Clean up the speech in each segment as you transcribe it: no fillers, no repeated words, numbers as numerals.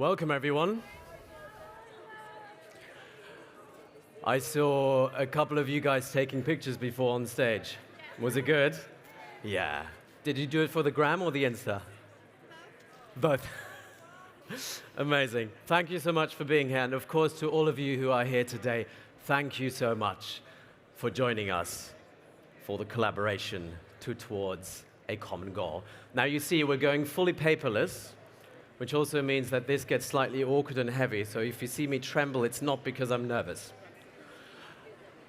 Welcome, everyone. I saw a couple of you guys taking pictures before on stage. Was it good? Yeah. Did you do it for the gram or the Insta? Both. Amazing. Thank you so much for being here. And of course, to all of you who are here today, thank you so much for joining us for the collaboration towards a common goal. Now, you see, we're going fully paperless, which also means that this gets slightly awkward and heavy. So if you see me tremble, it's not because I'm nervous.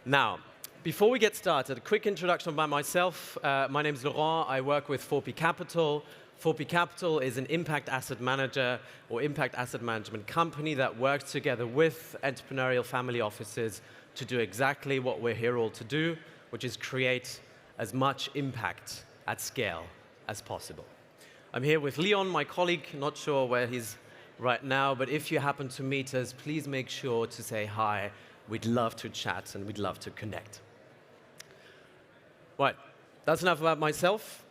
Now, before we get started, a quick introduction by myself. My name is Laurent. I work with 4P Capital. 4P Capital is an impact asset manager or impact asset management company that works together with entrepreneurial family offices to do exactly what we're here all to do, which is create as much impact at scale as possible. I'm here with Leon, my colleague, not sure where he's right now, but if you happen to meet us, please make sure to say hi. We'd love to chat and we'd love to connect. Right, that's enough about myself.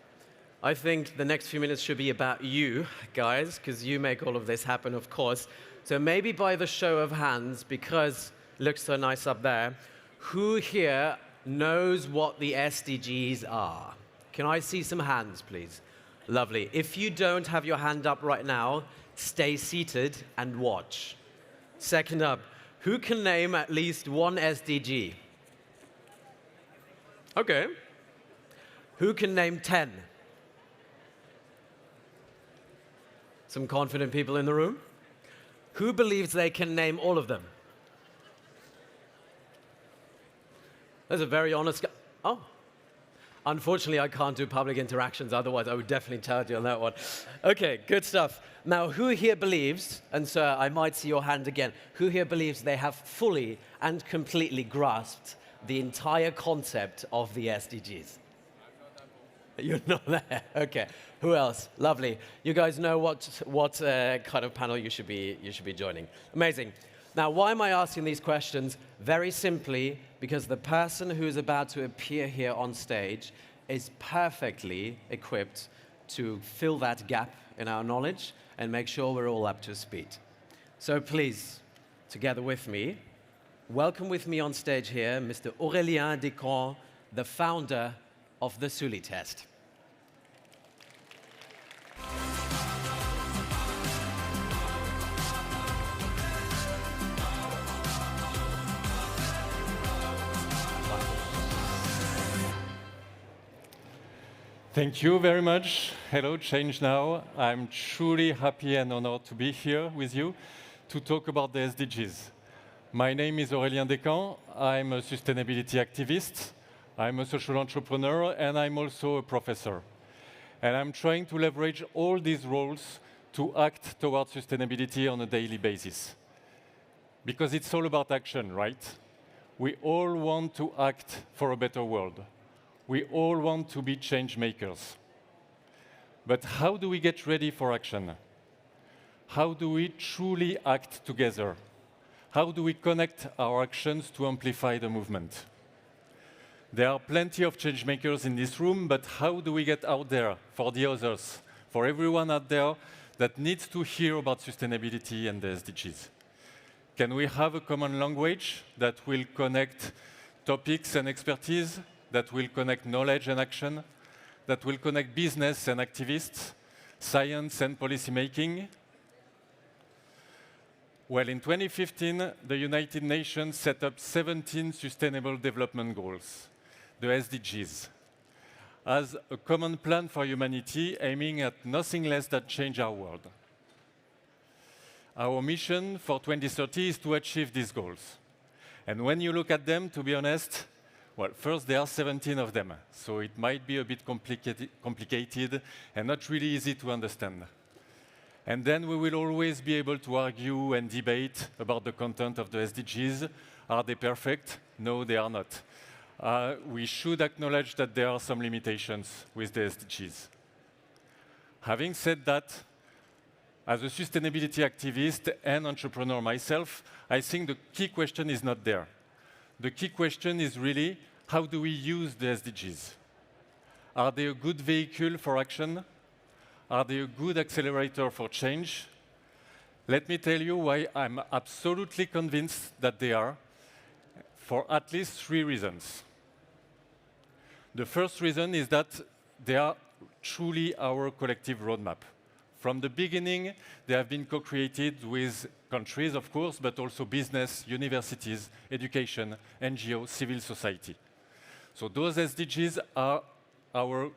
I think the next few minutes should be about you guys, because you make all of this happen, of course. So maybe by the show of hands, because it looks so nice up there, who here knows what the SDGs are? Can I see some hands, please? Lovely. If you don't have your hand up right now, stay seated and watch. Second up, who can name at least one SDG? Okay. Who can name 10? Some confident people in the room. Who believes they can name all of them? That's a very honest guy. Oh. Unfortunately, I can't do public interactions, otherwise I would definitely tell you on that one. Okay, good stuff. Now, who here believes, and sir, I might see your hand again, who here believes they have fully and completely grasped the entire concept of the SDGs? You're not there. Okay. Who else? Lovely. You guys know what kind of panel you should be joining. Amazing. Now, why am I asking these questions? Very simply, because the person who is about to appear here on stage is perfectly equipped to fill that gap in our knowledge and make sure we're all up to speed. So please, together with me, welcome with me on stage here, Mr. Aurélien Decamps, the founder of the SULITEST. Thank you very much. Hello, ChangeNOW. I'm truly happy and honored to be here with you to talk about the SDGs. My name is Aurélien Decamps. I'm a sustainability activist. I'm a social entrepreneur, and I'm also a professor. And I'm trying to leverage all these roles to act towards sustainability on a daily basis. Because it's all about action, right? We all want to act for a better world. We all want to be change makers. But how do we get ready for action? How do we truly act together? How do we connect our actions to amplify the movement? There are plenty of change makers in this room, but how do we get out there for the others, for everyone out there that needs to hear about sustainability and the SDGs? Can we have a common language that will connect topics and expertise, that will connect knowledge and action, that will connect business and activists, science and policymaking? Well, in 2015, the United Nations set up 17 Sustainable Development Goals, the SDGs, as a common plan for humanity aiming at nothing less than change our world. Our mission for 2030 is to achieve these goals. And when you look at them, to be honest, well, first, there are 17 of them, so it might be a bit complicated and not really easy to understand. And then we will always be able to argue and debate about the content of the SDGs. Are they perfect? No, they are not. We should acknowledge that there are some limitations with the SDGs. Having said that, as a sustainability activist and entrepreneur myself, I think the key question is not there. The key question is really, how do we use the SDGs? Are they a good vehicle for action? Are they a good accelerator for change? Let me tell you why I'm absolutely convinced that they are, for at least 3 reasons. The first reason is that they are truly our collective roadmap. From the beginning, they have been co-created with countries, of course, but also business, universities, education, NGOs, civil society. So those SDGs are our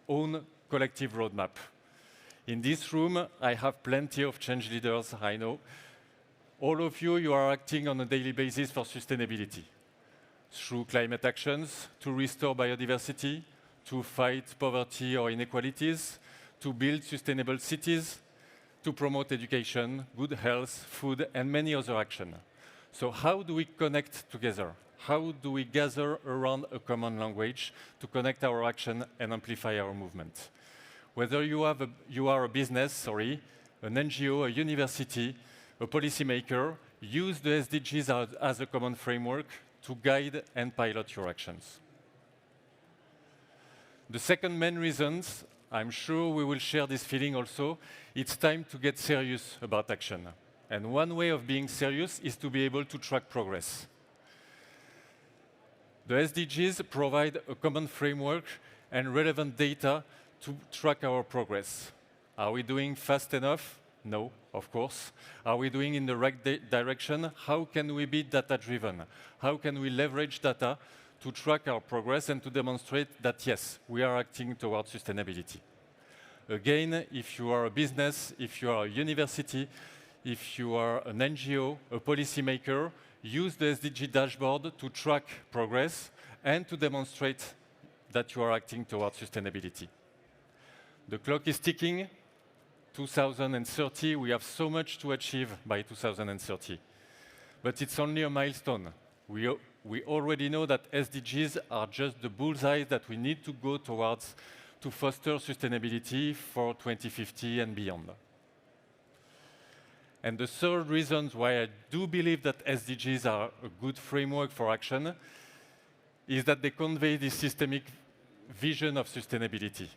own collective roadmap. In this room, I have plenty of change leaders, I know. All of you, you are acting on a daily basis for sustainability, through climate actions, to restore biodiversity, to fight poverty or inequalities, to build sustainable cities, to promote education, good health, food, and many other actions. So how do we connect together? How do we gather around a common language to connect our action and amplify our movement? Whether you are a business, an NGO, a university, a policymaker, use the SDGs as a common framework to guide and pilot your actions. The second main reason, I'm sure we will share this feeling also, it's time to get serious about action. And one way of being serious is to be able to track progress. The SDGs provide a common framework and relevant data to track our progress. Are we doing fast enough? No, of course. Are we doing in the right direction? How can we be data-driven? How can we leverage data to track our progress and to demonstrate that, yes, we are acting towards sustainability? Again, if you are a business, if you are a university, if you are an NGO, a policymaker, use the SDG dashboard to track progress and to demonstrate that you are acting towards sustainability. The clock is ticking. 2030, we have so much to achieve by 2030. But it's only a milestone. We already know that SDGs are just the bullseye that we need to go towards to foster sustainability for 2050 and beyond. And the third reason why I do believe that SDGs are a good framework for action is that they convey this systemic vision of sustainability.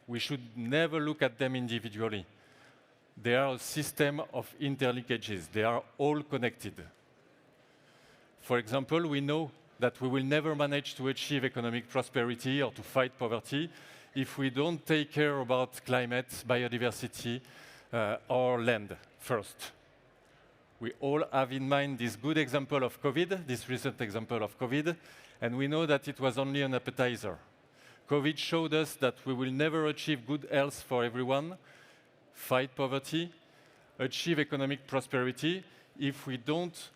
We should never look at them individually. They are a system of interlinkages. They are all connected. For example, we know that we will never manage to achieve economic prosperity or to fight poverty if we don't take care about climate, biodiversity, or land first. We all have in mind this good example of COVID, this recent example of COVID, and we know that it was only an appetizer. COVID showed us that we will never achieve good health for everyone, fight poverty, achieve economic prosperity if we don't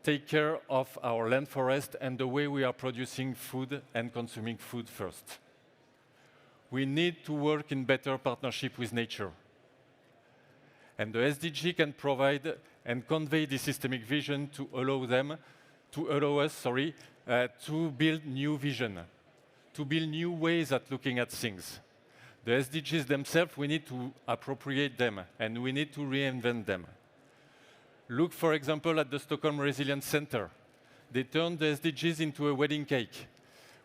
take care of our land forest and the way we are producing food and consuming food first. We need to work in better partnership with nature. And the SDG can provide and convey the systemic vision to allow us to build new vision, to build new ways at looking at things. The SDGs themselves, we need to appropriate them and we need to reinvent them. Look, for example, at the Stockholm Resilience Center. They turned the SDGs into a wedding cake,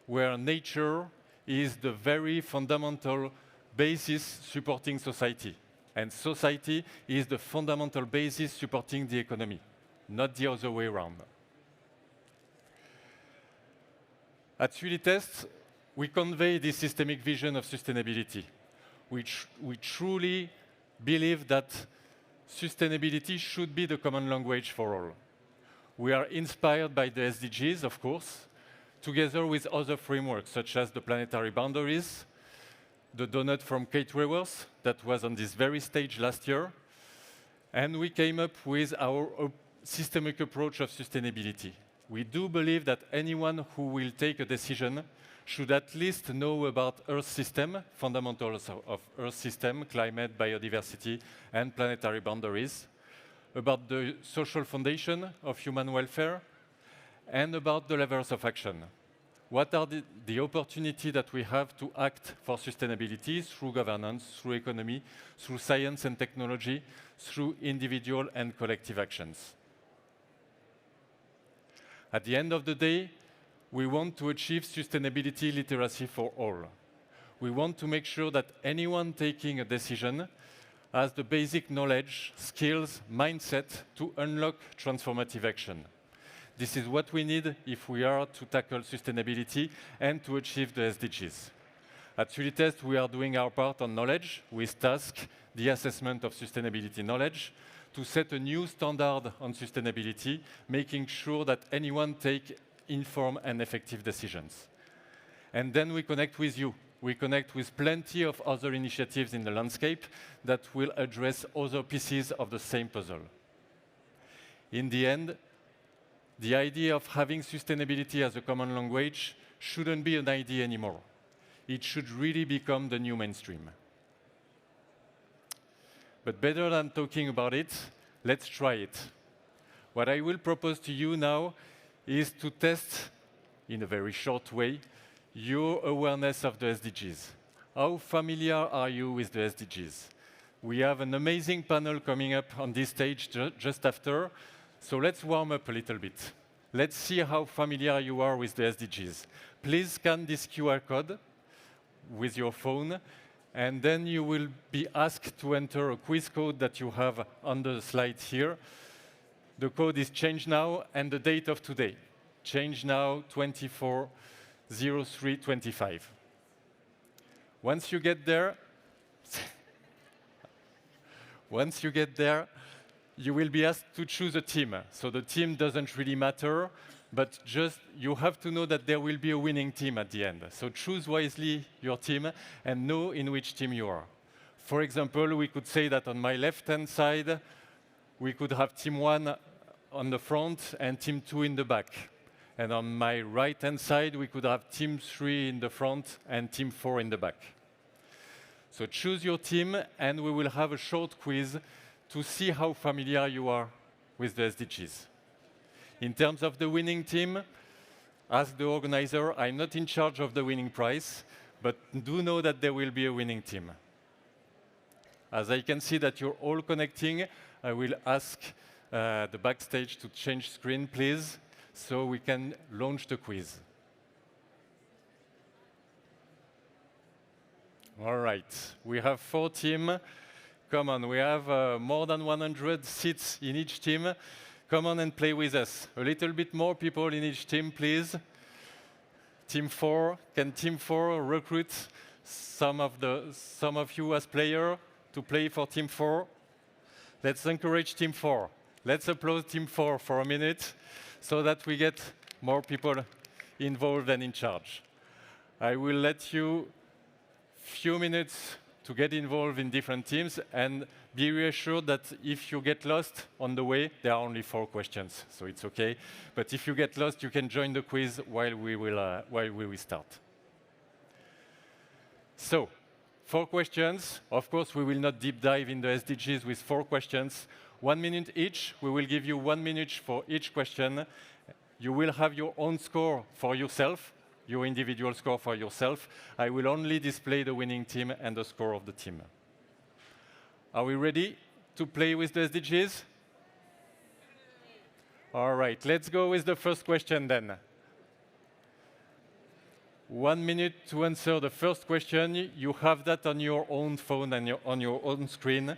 where nature is the very fundamental basis supporting society. And society is the fundamental basis supporting the economy, not the other way around. At SULITEST, we convey this systemic vision of sustainability. We truly believe that sustainability should be the common language for all. We are inspired by the SDGs, of course, together with other frameworks, such as the planetary boundaries, the donut from Kate Raworth that was on this very stage last year, and we came up with our systemic approach of sustainability. We do believe that anyone who will take a decision should at least know about Earth system, fundamentals of Earth system, climate, biodiversity, and planetary boundaries, about the social foundation of human welfare, and about the levers of action. What are the opportunities that we have to act for sustainability through governance, through economy, through science and technology, through individual and collective actions? At the end of the day, we want to achieve sustainability literacy for all. We want to make sure that anyone taking a decision as the basic knowledge, skills, mindset to unlock transformative action. This is what we need if we are to tackle sustainability and to achieve the SDGs. At SULITEST, we are doing our part on knowledge with task, the assessment of sustainability knowledge, to set a new standard on sustainability, making sure that anyone take informed and effective decisions. And then we connect with you. We connect with plenty of other initiatives in the landscape that will address other pieces of the same puzzle. In the end, the idea of having sustainability as a common language shouldn't be an idea anymore. It should really become the new mainstream. But better than talking about it, let's try it. What I will propose to you now is to test, in a very short way, your awareness of the SDGs. How familiar are you with the SDGs? We have an amazing panel coming up on this stage just after, so let's warm up a little bit. Let's see how familiar you are with the SDGs. Please scan this QR code with your phone, and then you will be asked to enter a quiz code that you have on the slide here. The code is ChangeNOW and the date of today, ChangeNOW2024. 0325. Once you get there, you will be asked to choose a team. So the team doesn't really matter, but just you have to know that there will be a winning team at the end. So choose wisely your team and know in which team you are. For example, we could say that on my left-hand side, we could have team 1 on the front and team 2 in the back. And on my right-hand side, we could have team 3 in the front and team 4 in the back. So choose your team, and we will have a short quiz to see how familiar you are with the SDGs. In terms of the winning team, as the organizer, I'm not in charge of the winning prize, but do know that there will be a winning team. As I can see that you're all connecting, I will ask the backstage to change screen, please, so we can launch the quiz. All right, we have 4 teams. Come on, we have more than 100 seats in each team. Come on and play with us. A little bit more people in each team, please. Team 4, can Team 4 recruit some of you as players to play for Team 4? Let's encourage Team 4. Let's applaud Team 4 for a minute, so that we get more people involved and in charge. I will let you few minutes to get involved in different teams, and be reassured that if you get lost on the way, there are only 4 questions, so it's okay. But if you get lost, you can join the quiz while we will start. So, 4 questions. Of course, we will not deep dive in the SDGs with 4 questions. 1 minute each. We will give you 1 minute for each question. You will have your own score for yourself, your individual score for yourself. I will only display the winning team and the score of the team. Are we ready to play with the SDGs? All right, let's go with the first question then. 1 minute to answer the first question. You have that on your own phone and on your own screen.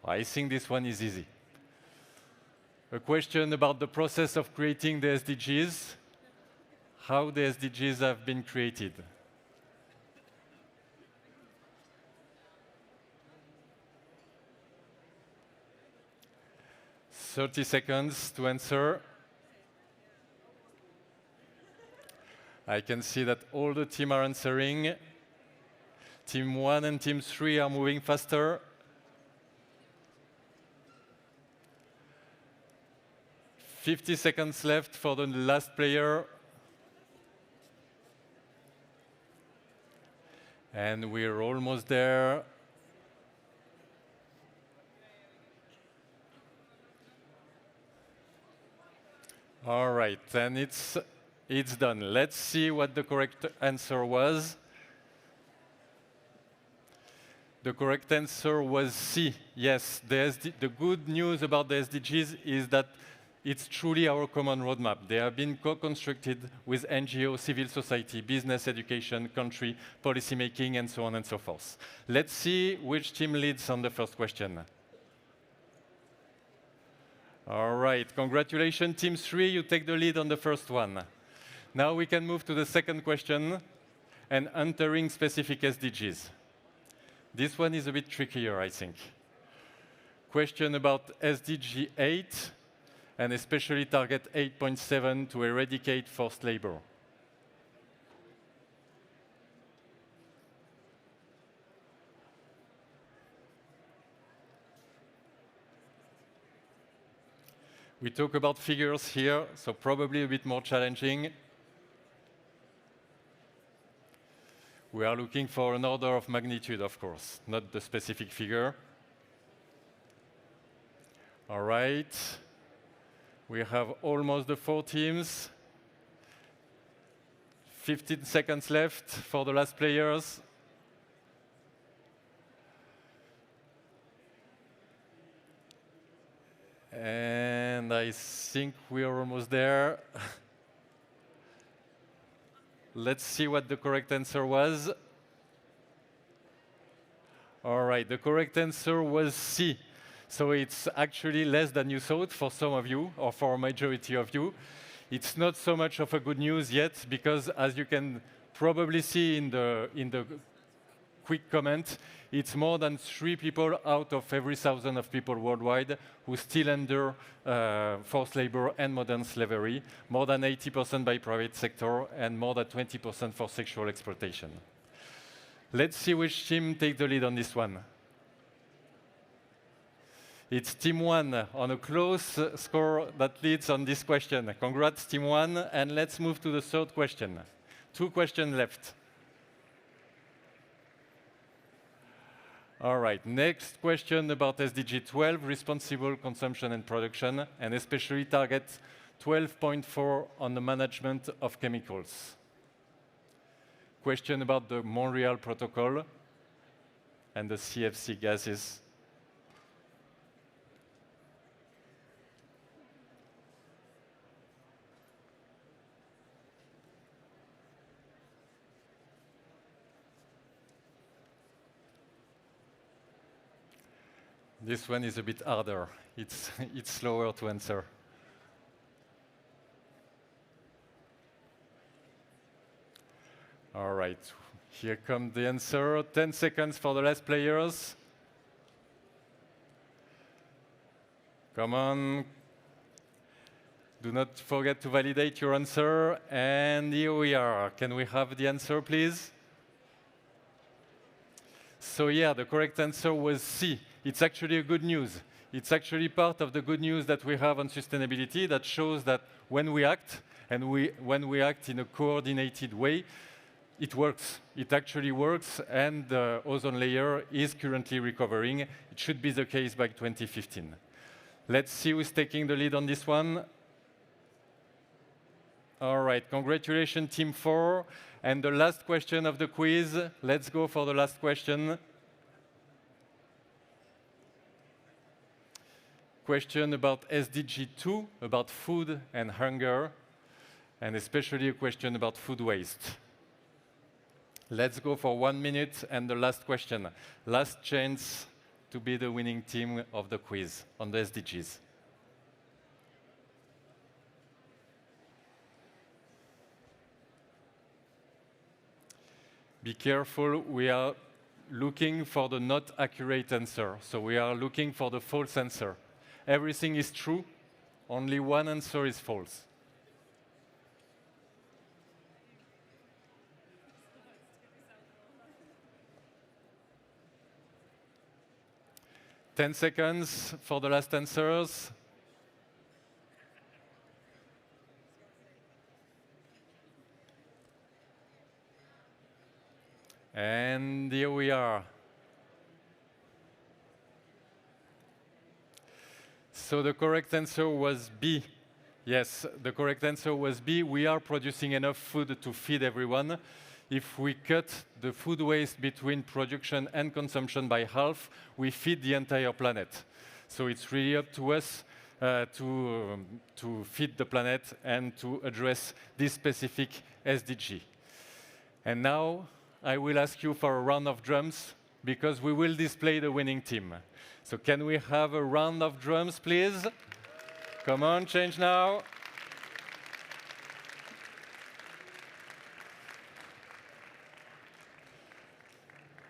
I think this one is easy. A question about the process of creating the SDGs, how the SDGs have been created. "30 seconds to answer." I can see that all the teams are answering. Team 1 and Team 3 are moving faster. 50 seconds left for the last player. And we're almost there. All right, and it's done. Let's see what the correct answer was. The correct answer was C. Yes, the good news about the SDGs is that it's truly our common roadmap. They have been co-constructed with NGOs, civil society, business, education, country, policymaking, and so on and so forth. Let's see which team leads on the first question. All right, congratulations, Team 3, you take the lead on the first one. Now we can move to the second question, and entering specific SDGs. This one is a bit trickier, I think. Question about SDG 8, and especially target 8.7 to eradicate forced labor. We talk about figures here, so probably a bit more challenging. We are looking for an order of magnitude, of course, not the specific figure. All right. We have almost the 4 teams. 15 seconds left for the last players. And I think we are almost there. Let's see what the correct answer was. All right, the correct answer was C. So it's actually less than you thought for some of you, or for a majority of you. It's not so much of a good news yet, because as you can probably see in the quick comment, it's more than 3 people out of every 1,000 of people worldwide who still under forced labor and modern slavery, more than 80% by private sector, and more than 20% for sexual exploitation. Let's see which team takes the lead on this one. It's Team 1 on a close score that leads on this question. Congrats, Team 1, and let's move to the third question. 2 questions left. All right, next question about SDG 12, responsible consumption and production, and especially target 12.4 on the management of chemicals. Question about the Montreal Protocol and the CFC gases. This one is a bit harder. It's slower to answer. All right, here comes the answer. 10 seconds for the last players. Come on. Do not forget to validate your answer. And here we are. Can we have the answer, please? So yeah, the correct answer was C. It's actually a good news. It's actually part of the good news that we have on sustainability that shows that when we act, and when we act in a coordinated way, it works. It actually works, and the ozone layer is currently recovering. It should be the case by 2015. Let's see who's taking the lead on this one. All right, congratulations, Team 4. And the last question of the quiz. Let's go for the last question. Question about SDG 2, about food and hunger, and especially a question about food waste. Let's go for 1 minute and the last question. Last chance to be the winning team of the quiz on the SDGs. Be careful, we are looking for the not accurate answer. So we are looking for the false answer. Everything is true, only one answer is false. Ten seconds for the last answers. And here we are. So the correct answer was B. Yes, the correct answer was B. We are producing enough food to feed everyone. If we cut the food waste between production and consumption by half, we feed the entire planet. So it's really up to us to feed the planet and to address this specific SDG. And now I will ask you for a round of drums because we will display the winning team. So can we have a round of drums, please? Come on, Change Now.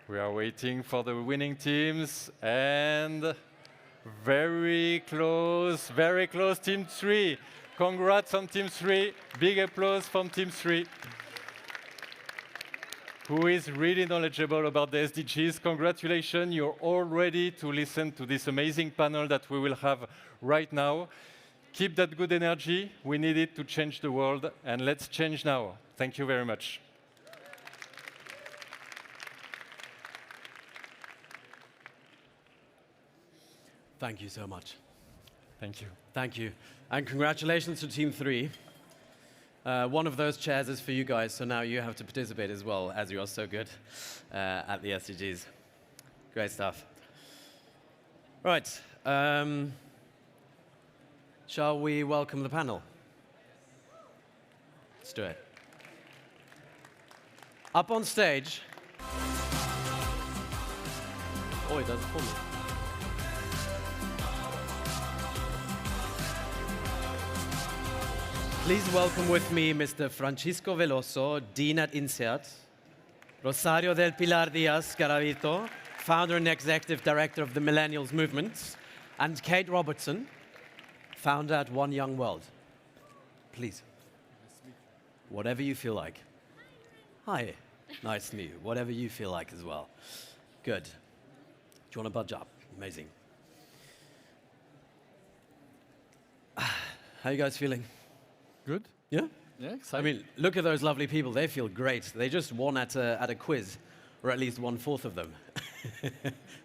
We are waiting for the winning teams, and very close, Team 3. Congrats on Team 3. Big applause from Team 3, who is really knowledgeable about the SDGs. Congratulations, you're all ready to listen to this amazing panel that we will have right now. Keep that good energy. We need it to change the world, and let's change now. Thank you very much. Thank you so much. Thank you. Thank you. And congratulations to Team 3. One of those chairs is for you guys, so now you have to participate as well, as you are so good at the SDGs. Great stuff. Right. Shall we welcome the panel? Let's do it. Up on stage. Oh, it does it for me. Please welcome with me Mr. Francisco Veloso, Dean at INSEAD, Rosario del Pilar Diaz Garavito, founder and executive director of the Millennials movement, and Kate Robertson, founder at One Young World. Please, whatever you feel like. Hi, nice to meet you. Whatever you feel like as well. Good. Do you want to budge up? Amazing. How are you guys feeling? Good. Yeah? Yeah, I excited. mean, look at those lovely people. They feel great. They just won at a quiz, or at least 1/4 of them.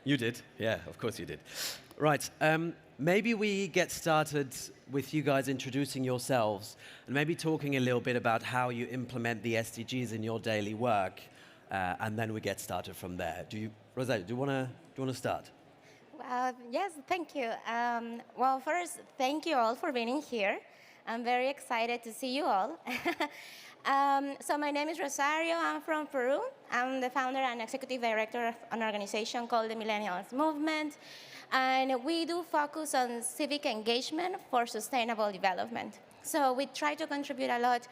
You did. Yeah, of course you did. Right. Maybe we get started with you guys introducing yourselves and maybe talking a little bit about how you implement the SDGs in your daily work, and then we get started from there. Rosario, do you want to start? Yes, thank you. Well, first, thank you all for being here. I'm very excited to see you all. So my name is Rosario. I'm from Peru. I'm the founder and executive director of an organization called the Millennials movement. And we do focus on civic engagement for sustainable development. So we try to contribute a lot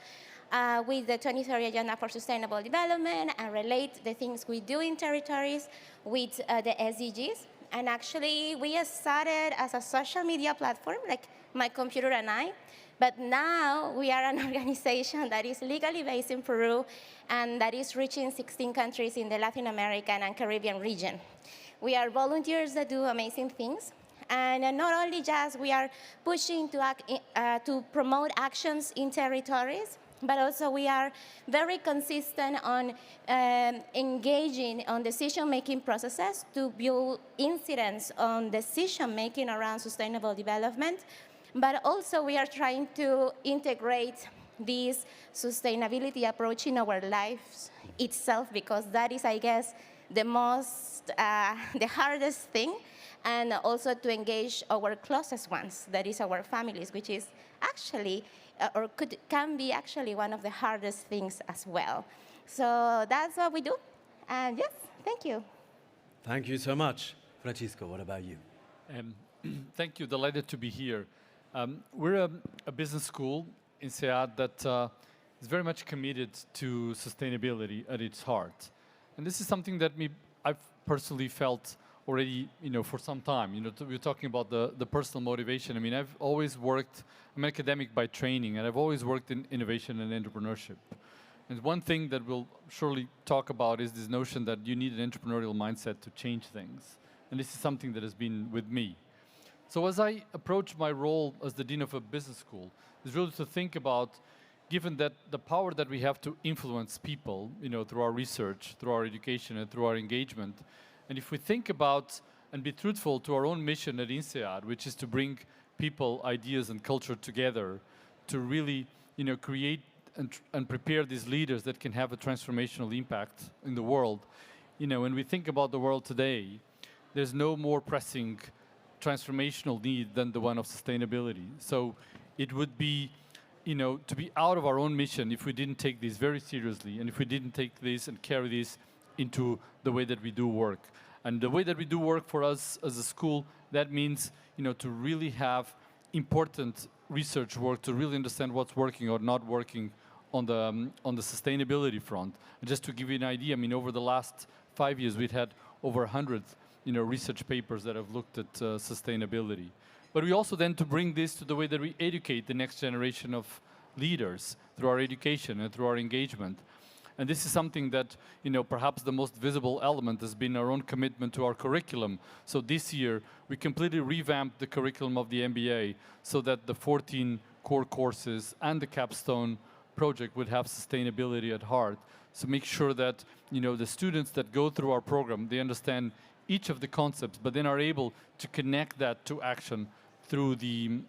with the 2030 Agenda for Sustainable Development and relate the things we do in territories with the SDGs. And actually, we started as a social media platform, like my computer and I. But now we are an organization that is legally based in Peru and that is reaching 16 countries in the Latin American and Caribbean region. We are volunteers that do amazing things. And not only just we are pushing to promote actions in territories, but also we are very consistent on engaging on decision-making processes to build incidents on decision-making around sustainable development. But also we are trying to integrate this sustainability approach in our lives itself, because that is, I guess, the hardest thing, and also to engage our closest ones, that is our families, which is actually, can be actually one of the hardest things as well. So that's what we do, and yes, thank you. Thank you so much. Francisco, what about you? Thank you, delighted to be here. We're a business school, INSEAD, that is very much committed to sustainability at its heart. And this is something that I've personally felt already, for some time. We're talking about the personal motivation. I mean, I've always worked, I'm an academic by training, and I've always worked in innovation and entrepreneurship. And one thing that we'll surely talk about is this notion that you need an entrepreneurial mindset to change things. And this is something that has been with me. So as I approach my role as the dean of a business school, is really to think about, given that the power that we have to influence people, through our research, through our education, and through our engagement, and if we think about and be truthful to our own mission at INSEAD, which is to bring people, ideas, and culture together to really, create and prepare these leaders that can have a transformational impact in the world. When we think about the world today, there's no more pressing transformational need than the one of sustainability. So it would be, to be out of our own mission if we didn't take this very seriously and if we didn't take this and carry this into the way that we do work. And the way that we do work for us as a school, that means, to really have important research work to really understand what's working or not working on the sustainability front. And just to give you an idea, over the last 5 years, we've had over 100 research papers that have looked at sustainability. But we also then to bring this to the way that we educate the next generation of leaders through our education and through our engagement. And this is something that, perhaps the most visible element has been our own commitment to our curriculum. So this year, we completely revamped the curriculum of the MBA so that the 14 core courses and the capstone project would have sustainability at heart. So make sure that, the students that go through our program, they understand each of the concepts, but then are able to connect that to action through the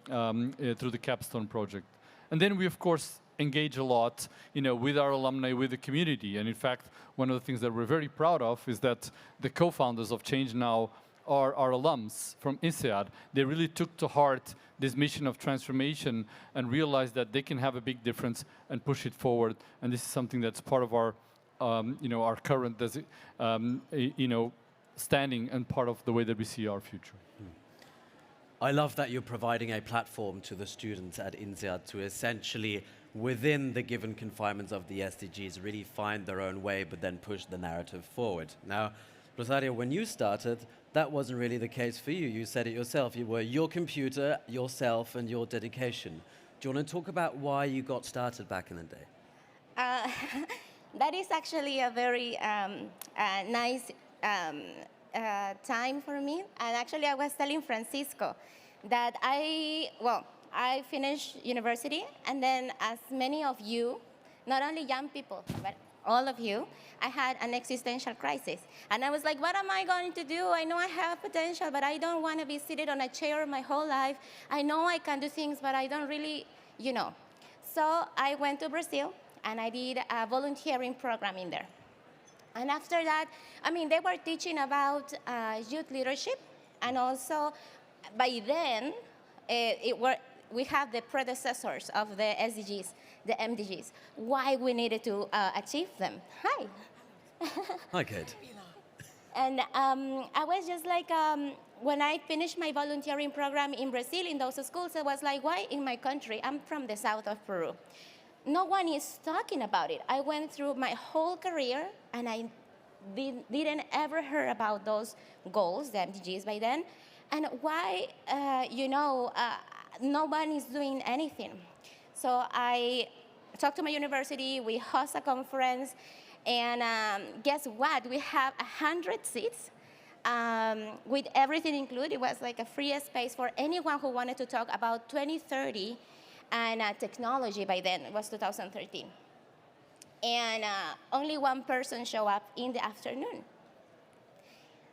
capstone project. And then we, of course, engage a lot, with our alumni, with the community. And in fact, one of the things that we're very proud of is that the co-founders of ChangeNOW are our alums from INSEAD. They really took to heart this mission of transformation and realized that they can have a big difference and push it forward. And this is something that's part of our, our current, standing and part of the way that we see our future. I love that you're providing a platform to the students at INSEAD to essentially, within the given confinements of the SDGs, really find their own way, but then push the narrative forward. Now, Rosario, when you started, that wasn't really the case for you. You said it yourself. You were your computer, yourself, and your dedication. Do you want to talk about why you got started back in the day? That is actually a very nice time for me. And actually, I was telling Francisco that I finished university, and then as many of you, not only young people, but all of you, I had an existential crisis. And I was like, what am I going to do? I know I have potential, but I don't want to be seated on a chair my whole life. I know I can do things, but I don't really, So I went to Brazil, and I did a volunteering program in there. And after that, they were teaching about youth leadership, and also by then, we have the predecessors of the SDGs, the MDGs, why we needed to achieve them. Hi. Hi, Kate. And I was just like, when I finished my volunteering program in Brazil, in those schools, I was like, why in my country? I'm from the south of Peru. No one is talking about it. I went through my whole career, and I didn't ever hear about those goals, the MDGs by then, and why, no one is doing anything. So I talked to my university, we host a conference, and guess what? We have 100 seats with everything included. It was like a free space for anyone who wanted to talk about 2030 and technology by then. It was 2013. And only one person showed up in the afternoon.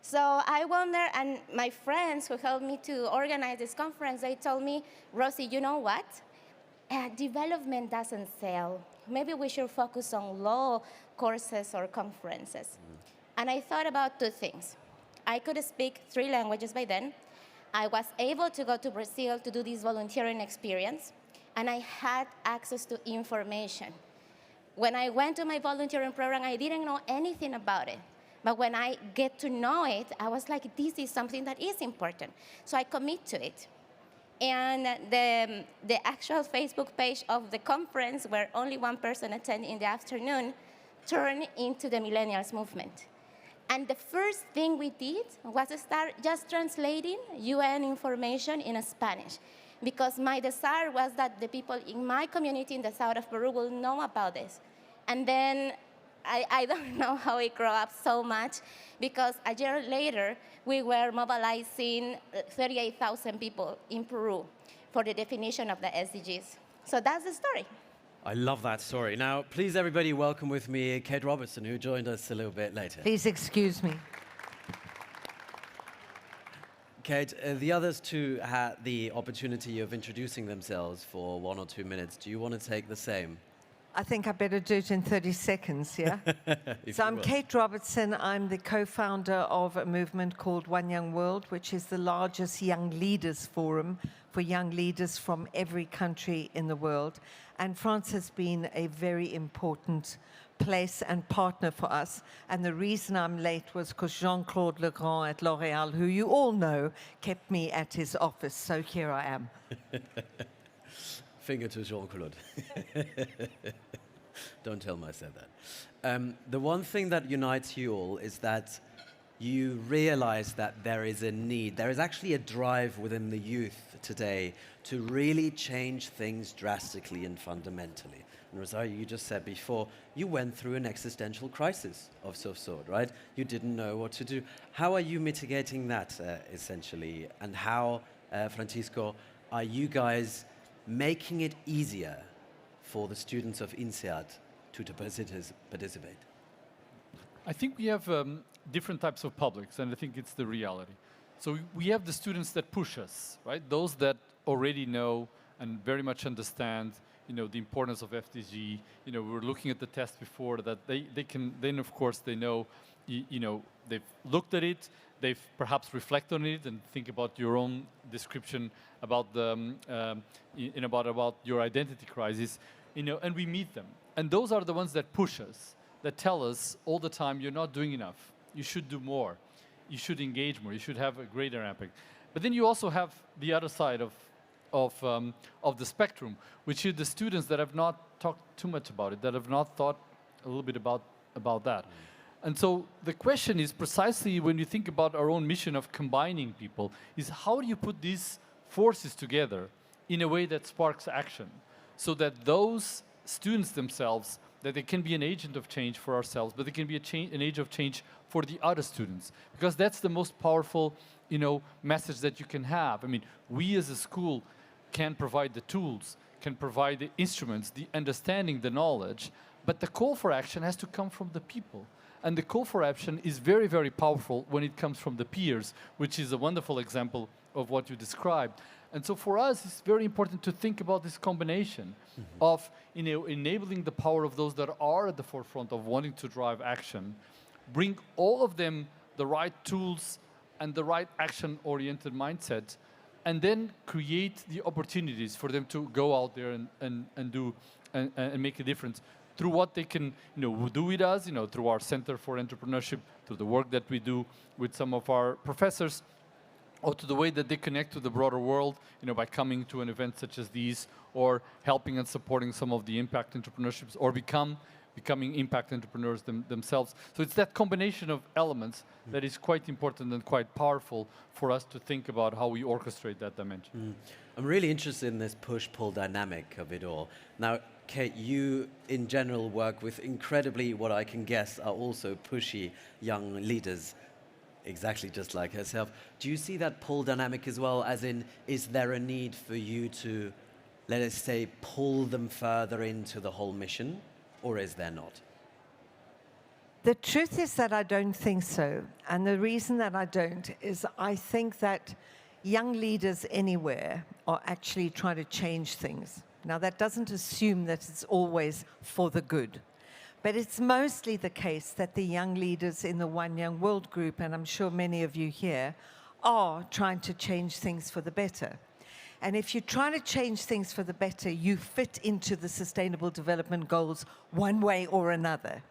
So I went there, and my friends who helped me to organize this conference, they told me, Rosie, you know what? Development doesn't sell. Maybe we should focus on law courses or conferences. And I thought about two things. I could speak 3 languages by then. I was able to go to Brazil to do this volunteering experience, and I had access to information. When I went to my volunteering program, I didn't know anything about it. But when I get to know it, I was like, this is something that is important. So I commit to it. And the actual Facebook page of the conference, where only one person attended in the afternoon, turned into the Millennials movement. And the first thing we did was to start just translating UN information in Spanish, because my desire was that the people in my community in the south of Peru will know about this. And then I don't know how it grew up so much, because a year later, we were mobilizing 38,000 people in Peru for the definition of the SDGs. So that's the story. I love that story. Now, please, everybody, welcome with me Kate Robertson, who joined us a little bit later. Please excuse me. Kate, the others two had the opportunity of introducing themselves for 1 or 2 minutes. Do you want to take the same? I think I better do it in 30 seconds, yeah? So I'm Kate Robertson. I'm the co-founder of a movement called One Young World, which is the largest young leaders forum for young leaders from every country in the world. And France has been a very important place and partner for us. And the reason I'm late was because Jean-Claude Legrand at L'Oréal, who you all know, kept me at his office. So here I am. Finger to Jean-Claude. Don't tell him I said that. The one thing that unites you all is that you realize that there is a need, there is actually a drive within the youth today to really change things drastically and fundamentally. And Rosario, you just said before, you went through an existential crisis of some sort, right? You didn't know what to do. How are you mitigating that, essentially? And how, Francisco, are you guys making it easier for the students of INSEAD to participate? I think we have different types of publics, and I think it's the reality. So we have the students that push us, right? Those that already know and very much understand, the importance of FDG. We were looking at the test before that they can, then of course they know, they've looked at it, they've perhaps reflect on it and think about your own description about the, about your identity crisis, and we meet them. And those are the ones that push us, that tell us all the time, you're not doing enough. You should do more. You should engage more. You should have a greater impact. But then you also have the other side of the spectrum, which is the students that have not talked too much about it, that have not thought a little bit about that. And so the question is precisely when you think about our own mission of combining people, is how do you put these forces together in a way that sparks action, so that those students themselves, that they can be an agent of change for ourselves, but they can be an agent of change for the other students. Because that's the most powerful, message that you can have. I mean, we as a school can provide the tools, can provide the instruments, the understanding, the knowledge, but the call for action has to come from the people. And the call for action is very, very powerful when it comes from the peers, which is a wonderful example of what you described. And so for us, it's very important to think about this combination of enabling the power of those that are at the forefront of wanting to drive action, bring all of them the right tools and the right action-oriented mindset, and then create the opportunities for them to go out there and do and make a difference through what they can do with us, through our Center for Entrepreneurship, through the work that we do with some of our professors, or to the way that they connect to the broader world, by coming to an event such as these, or helping and supporting some of the impact entrepreneurships, or becoming impact entrepreneurs themselves. So it's that combination of elements that is quite important and quite powerful for us to think about how we orchestrate that dimension. I'm really interested in this push-pull dynamic of it all. Now, Kate, you in general work with incredibly, what I can guess, are also pushy young leaders, exactly just like herself. Do you see that pull dynamic as well, as in, is there a need for you to, let us say, pull them further into the whole mission, or is there not? The truth is that I don't think so. And the reason that I don't is I think that young leaders anywhere are actually trying to change things. Now, that doesn't assume that it's always for the good. But it's mostly the case that the young leaders in the One Young World group, and I'm sure many of you here, are trying to change things for the better. And if you're trying to change things for the better, you fit into the Sustainable Development Goals one way or another.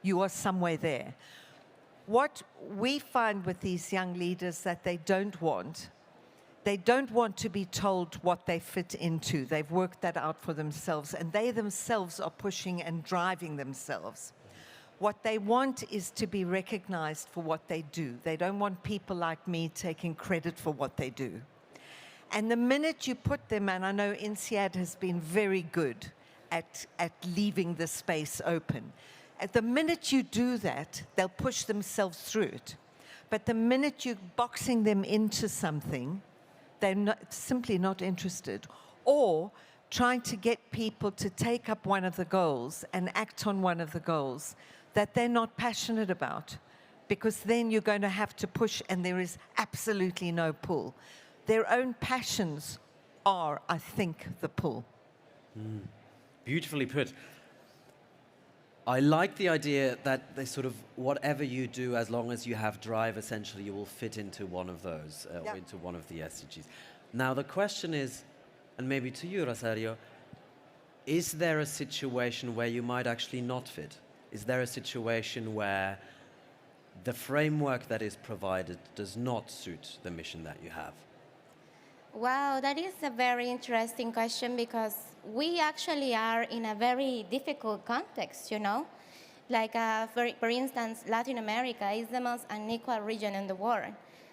You are somewhere there. What we find with these young leaders that they don't want to be told what they fit into. They've worked that out for themselves, and they themselves are pushing and driving themselves. What they want is to be recognized for what they do. They don't want people like me taking credit for what they do. And the minute you put them, and I know INSEAD has been very good at leaving the space open. At the minute you do that, they'll push themselves through it. But the minute you're boxing them into something, they're simply not interested. Or trying to get people to take up one of the goals and act on one of the goals that they're not passionate about. Because then you're going to have to push, and there is absolutely no pull. Their own passions are, I think, the pull. Beautifully put. I like the idea that they sort of, whatever you do, as long as you have drive, essentially you will fit into one of those, or into one of the SDGs. Now the question is, and maybe to you, Rosario, is there a situation where you might actually not fit? Is there a situation where the framework that is provided does not suit the mission that you have? Wow, that is a very interesting question because we actually are in a very difficult context, you know? Like, for instance, Latin America is the most unequal region in the world.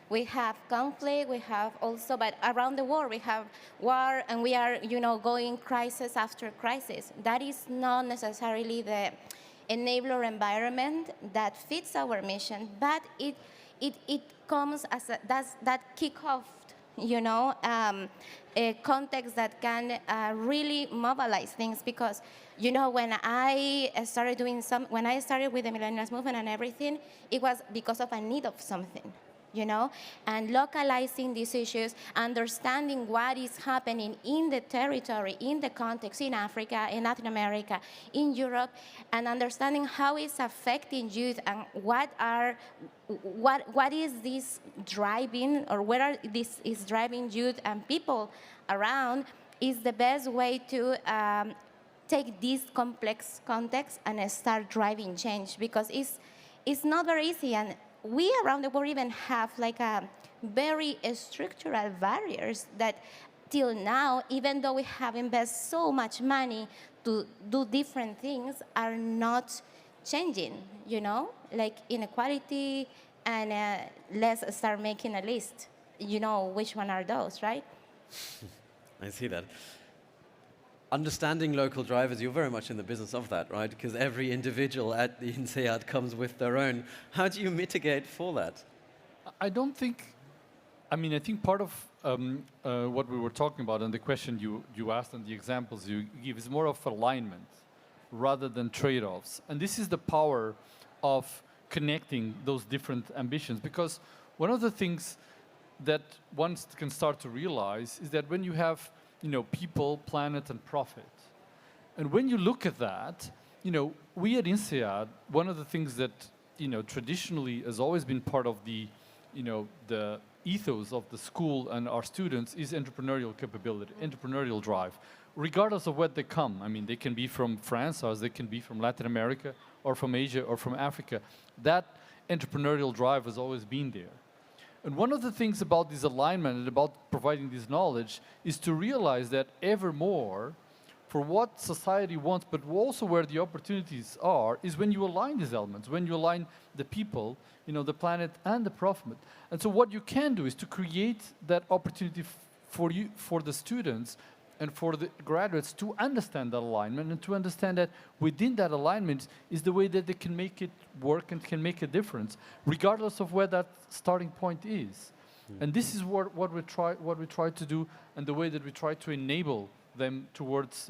We have conflict, we have also, but around the world we have war, and we are, you know, going crisis after crisis. That is not necessarily the enabler environment that fits our mission, but it comes as that kickoff, you know, a context that can really mobilize things. Because, you know, when I started with the Millennials movement and everything, it was because of a need of something, you know, and localizing these issues, understanding what is happening in the territory, in the context, in Africa, in Latin America, in Europe, and understanding how it's affecting youth and what is this driving, or where this is driving youth and people around, is the best way to take this complex context and start driving change, because it's not very easy. And we around the world even have like a very structural barriers that till now, even though we have invested so much money to do different things, are not changing, you know, like inequality. And let's start making a list, you know, which one are those, right? I see that. Understanding local drivers, you're very much in the business of that, right? Because every individual at the INSEAD comes with their own. How do you mitigate for that? I think part of what we were talking about and the question you asked and the examples you give is more of alignment rather than trade-offs. And this is the power of connecting those different ambitions, because one of the things that one can start to realize is that when you have, you know, people, planet, and profit, and when you look at that, you know, we at INSEAD, one of the things that, you know, traditionally has always been part of the, you know, the ethos of the school and our students is entrepreneurial capability, entrepreneurial drive, regardless of where they come. I mean, they can be from France, or they can be from Latin America, or from Asia, or from Africa. That entrepreneurial drive has always been there. And one of the things about this alignment and about providing this knowledge is to realize that ever more, for what society wants, but also where the opportunities are, is when you align these elements, when you align the people, you know, the planet and the profit. And so what you can do is to create that opportunity for the students and for the graduates to understand that alignment, and to understand that within that alignment is the way that they can make it work and can make a difference, regardless of where that starting point is. And this is what we try to do, and the way that we try to enable them towards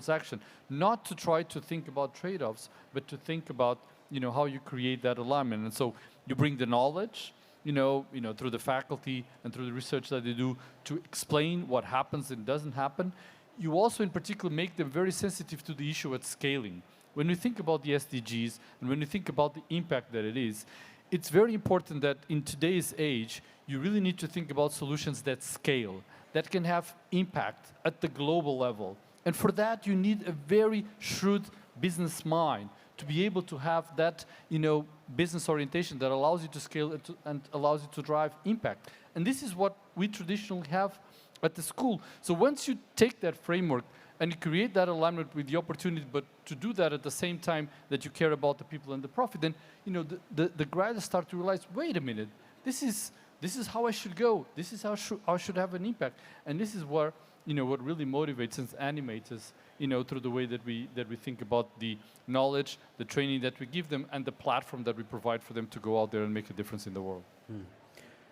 action. Not to try to think about trade-offs, but to think about, you know, how you create that alignment. And so you bring the knowledge, you know, through the faculty and through the research that they do to explain what happens and doesn't happen. You also, in particular, make them very sensitive to the issue at scaling. When you think about the SDGs and when you think about the impact that it is, it's very important that in today's age, you really need to think about solutions that scale, that can have impact at the global level. And for that, you need a very shrewd business mind to be able to have that, you know, business orientation that allows you to scale it and allows you to drive impact. And this is what we traditionally have at the school. So once you take that framework and you create that alignment with the opportunity, but to do that at the same time that you care about the people and the profit, then, you know, the graduates start to realize, wait a minute, this is how I should go. This is how I should have an impact. And this is where, you know, what really motivates and animates us, you know, through the way that we think about the knowledge, the training that we give them, and the platform that we provide for them to go out there and make a difference in the world.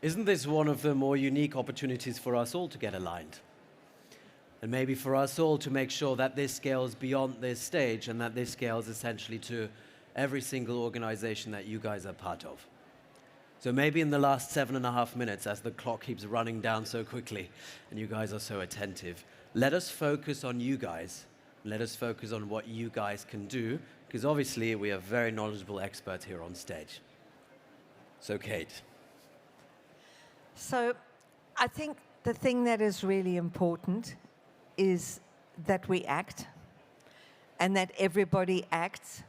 Isn't this one of the more unique opportunities for us all to get aligned? And maybe for us all to make sure that this scales beyond this stage, and that this scales essentially to every single organization that you guys are part of. So maybe in the last 7.5 minutes, as the clock keeps running down so quickly, and you guys are so attentive, let us focus on you guys let us focus on what you guys can do, because obviously we have very knowledgeable experts here on stage. So Kate. So I think the thing that is really important is that we act and that everybody acts.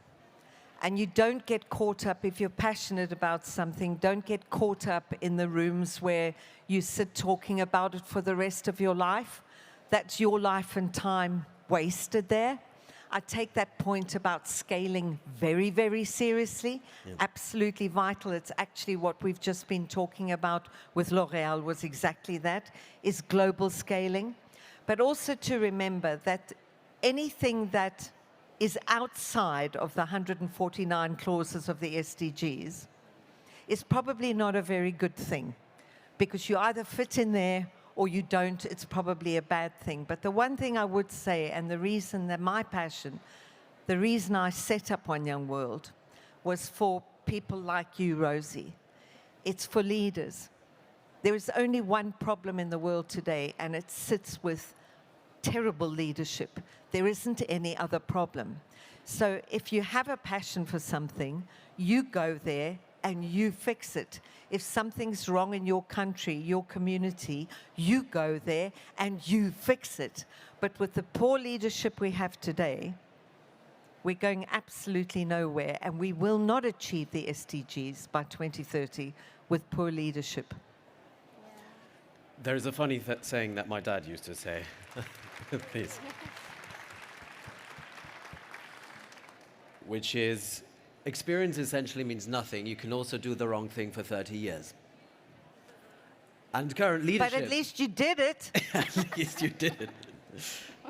And you don't get caught up, if you're passionate about something, don't get caught up in the rooms where you sit talking about it for the rest of your life. That's your life and time wasted there. I take that point about scaling very, very seriously. Yeah. Absolutely vital. It's actually what we've just been talking about with L'Oréal was exactly that, is global scaling. But also to remember that anything that is outside of the 149 clauses of the SDGs is probably not a very good thing, because you either fit in there or you don't. It's probably a bad thing. But the one thing I would say, and the reason that my passion, the reason I set up One Young World, was for people like you, Rosie. It's for leaders. There is only one problem in the world today, and it sits with terrible leadership. There isn't any other problem. So if you have a passion for something, you go there and you fix it. If something's wrong in your country, your community, you go there and you fix it. But with the poor leadership we have today, we're going absolutely nowhere, and we will not achieve the SDGs by 2030 with poor leadership. There's a funny saying that my dad used to say. Please. Which is, experience essentially means nothing. You can also do the wrong thing for 30 years. And current leadership... But at least you did it. At least you did it.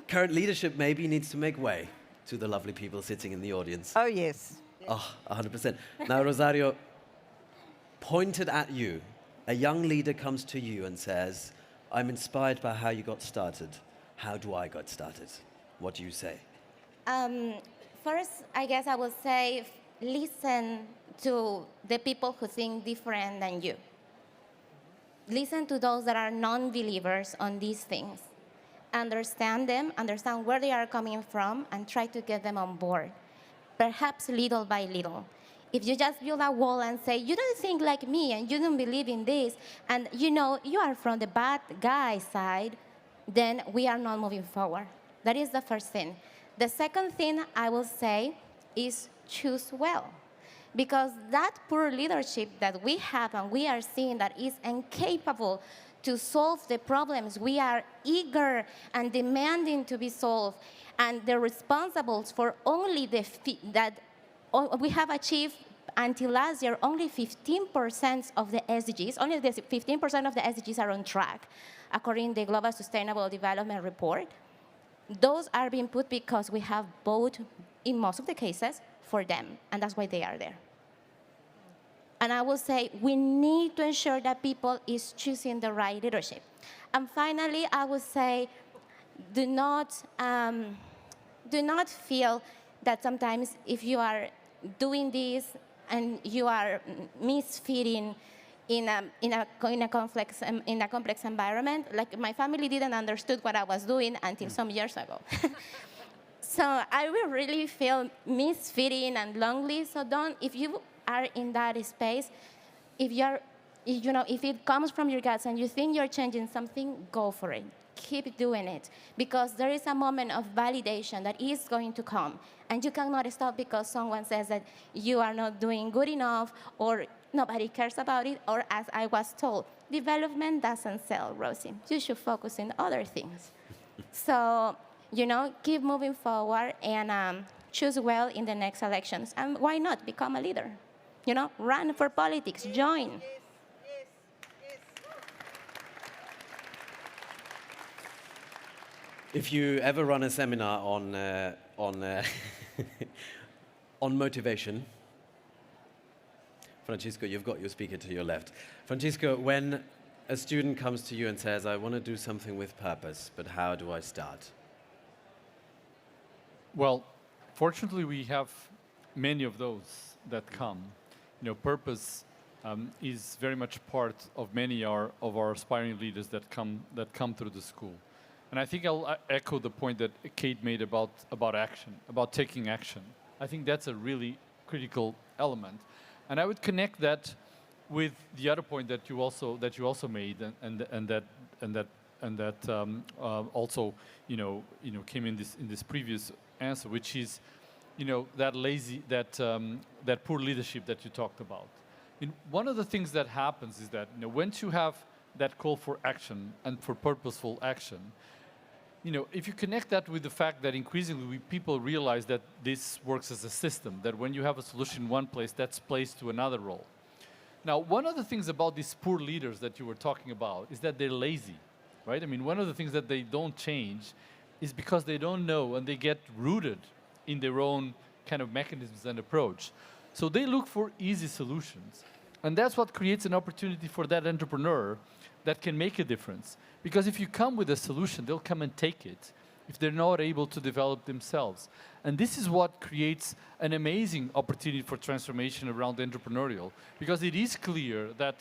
Current leadership maybe needs to make way to the lovely people sitting in the audience. Oh, yes. Oh, 100%. Now, Rosario, pointed at you, a young leader comes to you and says, I'm inspired by how you got started. How do I get started? What do you say? First, I guess I would say listen to the people who think different than you. Listen to those that are non-believers on these things. Understand them, understand where they are coming from, and try to get them on board, perhaps little by little. If you just build a wall and say, you don't think like me and you don't believe in this, and you know you are from the bad guy side, then we are not moving forward. That is the first thing. The second thing I will say is choose well. Because that poor leadership that we have and we are seeing that is incapable to solve the problems we are eager and demanding to be solved, and the responsibles for only that we have achieved until last year only 15% of the SDGs, only 15% of the SDGs are on track, according to the Global Sustainable Development Report. Those are being put because we have voted, in most of the cases, for them, and that's why they are there. And I will say we need to ensure that people is choosing the right leadership. And finally, I would say do not feel that sometimes if you are doing this and you are misfitting in a complex environment, like my family didn't understood what I was doing until some years ago. So I will really feel misfitting and lonely. So if you are in that space, if it comes from your guts and you think you're changing something, go for it. Keep doing it, because there is a moment of validation that is going to come, and you cannot stop because someone says that you are not doing good enough or nobody cares about it, or as I was told, development doesn't sell, Rosie. You should focus on other things. So, keep moving forward and choose well in the next elections. And why not become a leader? Run for politics, join. If you ever run a seminar on motivation, Francisco, you've got your speaker to your left. Francisco, when a student comes to you and says, I want to do something with purpose, but how do I start? Well, fortunately, we have many of those that come. Purpose is very much part of many of our aspiring leaders that come through the school. And I think I'll echo the point that Kate made about action, about taking action. I think that's a really critical element. And I would connect that with the other point that you also made, and that also came in this previous answer, which is that poor leadership that you talked about. One of the things that happens is that once you have that call for action and for purposeful action, if you connect that with the fact that increasingly people realize that this works as a system, that when you have a solution in one place, that's placed to another role. Now, one of the things about these poor leaders that you were talking about is that they're lazy, right? I mean, one of the things that they don't change is because they don't know, and they get rooted in their own kind of mechanisms and approach. So they look for easy solutions. And that's what creates an opportunity for that entrepreneur that can make a difference. Because if you come with a solution, they'll come and take it if they're not able to develop themselves. And this is what creates an amazing opportunity for transformation around entrepreneurial, because it is clear that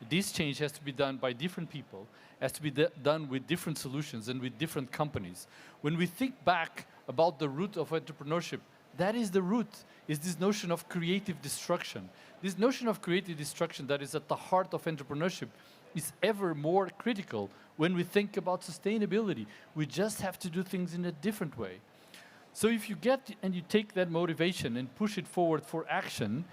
this change has to be done by different people, has to be done with different solutions and with different companies. When we think back about the root of entrepreneurship, that is the root, is this notion of creative destruction. This notion of creative destruction that is at the heart of entrepreneurship is ever more critical when we think about sustainability. We just have to do things in a different way. So if you get and you take that motivation and push it forward for action,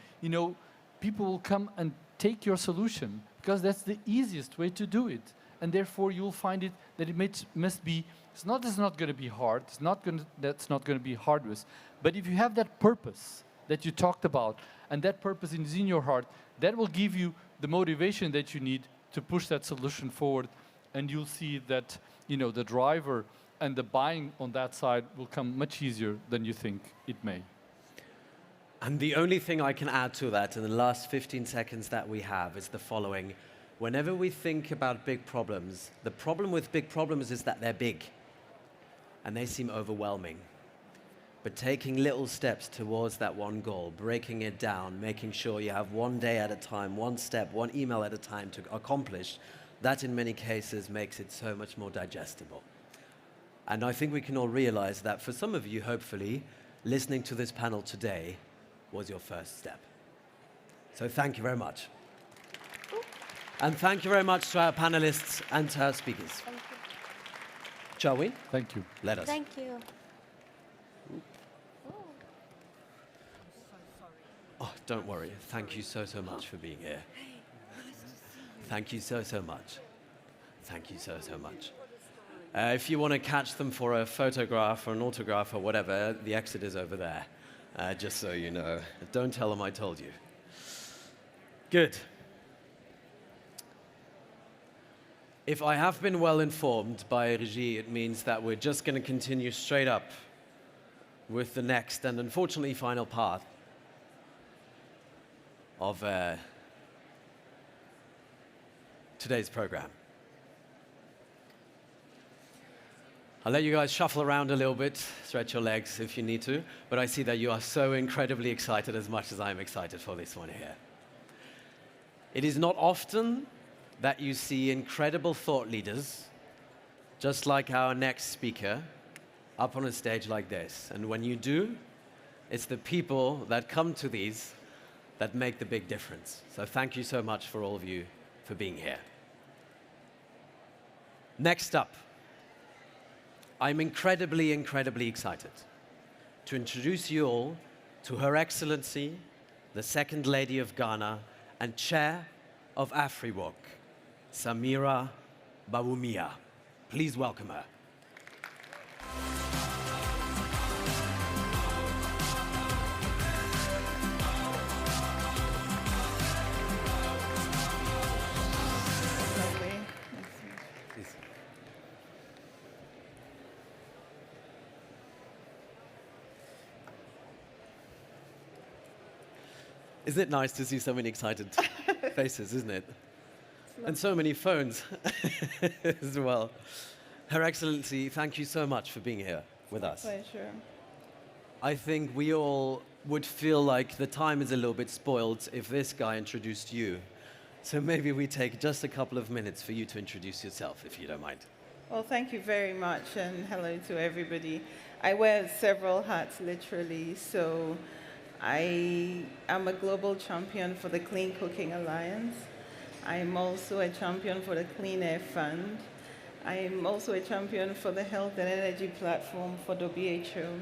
people will come and take your solution, because that's the easiest way to do it. And therefore you'll find it that it must be, it's not going to be hard, that's not going to be hardness, but if you have that purpose that you talked about, and that purpose is in your heart, that will give you the motivation that you need to push that solution forward, and you'll see that the driver and the buying on that side will come much easier than you think it may. And the only thing I can add to that in the last 15 seconds that we have is the following. Whenever we think about big problems, the problem with big problems is that they're big and they seem overwhelming. But taking little steps towards that one goal, breaking it down, making sure you have one day at a time, one step, one email at a time to accomplish, that in many cases makes it so much more digestible. And I think we can all realize that for some of you, hopefully, listening to this panel today was your first step. So thank you very much. And thank you very much to our panelists and to our speakers. Thank you. Shall we? Thank you. Let us. Thank you. Oh, don't worry. Thank you so much for being here. Thank you so much. Thank you so much. If you want to catch them for a photograph or an autograph or whatever, the exit is over there. Just so you know. Don't tell them I told you. Good. If I have been well informed by Regie, it means that we're just going to continue straight up with the next and unfortunately final part of today's program. I'll let you guys shuffle around a little bit, stretch your legs if you need to, but I see that you are so incredibly excited as much as I'm excited for this one here. It is not often that you see incredible thought leaders, just like our next speaker, up on a stage like this. And when you do, it's the people that come to these that make the big difference. So thank you so much for all of you for being here. Next up, I'm incredibly excited to introduce you all to Her Excellency, the Second Lady of Ghana and Chair of AFRIWOCC, Samira Bawumia. Please welcome her. Isn't it nice to see so many excited faces, isn't it? And so many phones as well. Her Excellency, thank you so much for being here with us. Pleasure. I think we all would feel like the time is a little bit spoiled if this guy introduced you. So maybe we take just a couple of minutes for you to introduce yourself, if you don't mind. Well, thank you very much, and hello to everybody. I wear several hats, literally. So I am a global champion for the Clean Cooking Alliance. I'm also a champion for the Clean Air Fund. I'm also a champion for the Health and Energy Platform for WHO.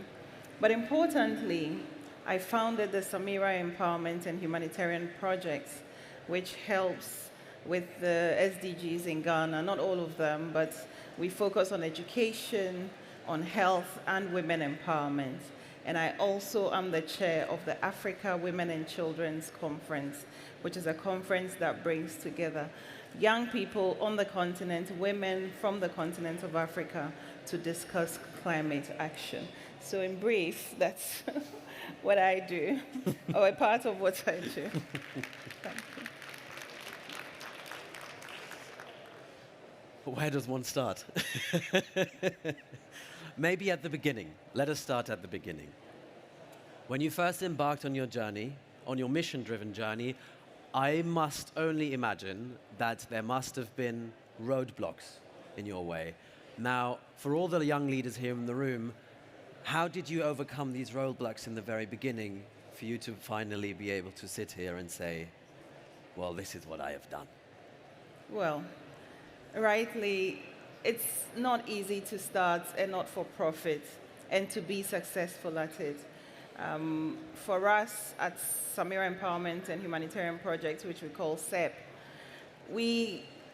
But importantly, I founded the Samira Empowerment and Humanitarian Projects, which helps with the SDGs in Ghana, not all of them, but we focus on education, on health, and women empowerment. And I also am the chair of the Africa Women and Children's Conference, which is a conference that brings together young people on the continent, women from the continent of Africa, to discuss climate action. So in brief, that's what I do, or a part of what I do. Thank you. Where does one start? Maybe at the beginning. Let us start at the beginning. When you first embarked on your journey, on your mission-driven journey, I must only imagine that there must have been roadblocks in your way. Now, for all the young leaders here in the room, how did you overcome these roadblocks in the very beginning for you to finally be able to sit here and say, well, this is what I have done? Well, rightly, it's not easy to start a not-for-profit and to be successful at it. For us at Samira Empowerment and Humanitarian Projects, which we call SEHP,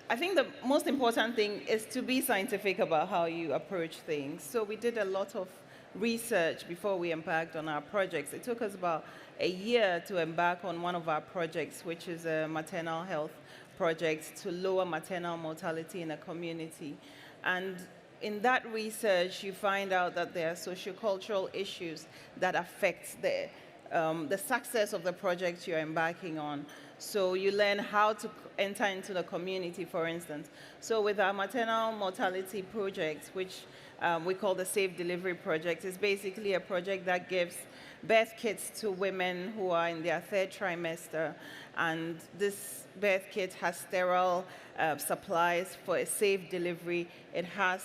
I think the most important thing is to be scientific about how you approach things. So we did a lot of research before we embarked on our projects. It took us about a year to embark on one of our projects, which is a maternal health project to lower maternal mortality in a community. And in that research, you find out that there are sociocultural issues that affect the success of the project you're embarking on. So you learn how to enter into the community, for instance. So with our maternal mortality project, which we call the Safe Delivery Project, is basically a project that gives birth kits to women who are in their third trimester. And this birth kit has sterile supplies for a safe delivery. It has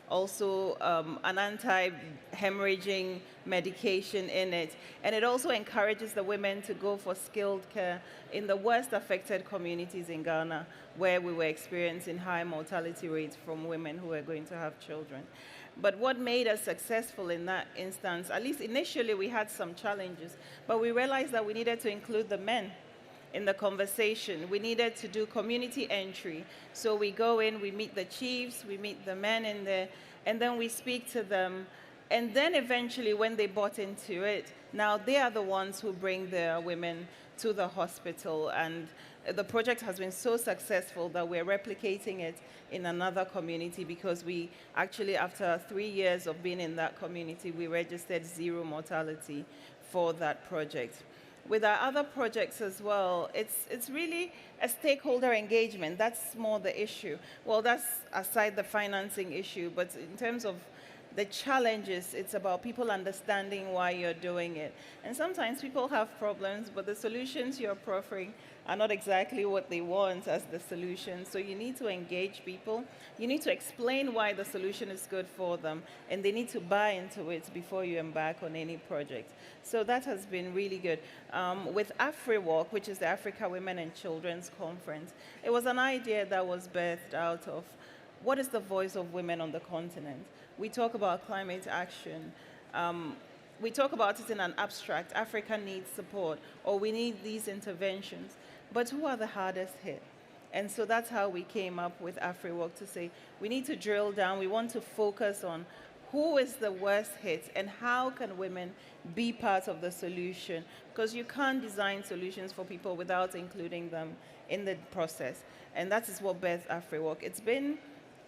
also an anti-hemorrhaging medication in it. And it also encourages the women to go for skilled care in the worst affected communities in Ghana, where we were experiencing high mortality rates from women who were going to have children. But what made us successful in that instance, at least initially we had some challenges, but we realized that we needed to include the men in the conversation. We needed to do community entry. So we go in, we meet the chiefs, we meet the men in there, and then we speak to them. And then eventually when they bought into it, now they are the ones who bring their women to the hospital. And the project has been so successful that we're replicating it in another community, because we actually, after 3 years of being in that community, we registered 0 mortality for that project. With our other projects as well, it's really a stakeholder engagement. That's more the issue. Well, that's aside the financing issue, but in terms of the challenges, it's about people understanding why you're doing it. And sometimes people have problems, but the solutions you're proffering are not exactly what they want as the solution. So you need to engage people. You need to explain why the solution is good for them, and they need to buy into it before you embark on any project. So that has been really good. With AFRIWOCC, which is the Africa Women and Children's Conference, it was an idea that was birthed out of what is the voice of women on the continent. We talk about climate action. We talk about it in an abstract. Africa needs support, or we need these interventions. But who are the hardest hit? And so that's how we came up with AFRIWOCC, to say we need to drill down. We want to focus on who is the worst hit and how can women be part of the solution, because you can't design solutions for people without including them in the process. And that is what birthed AFRIWOCC.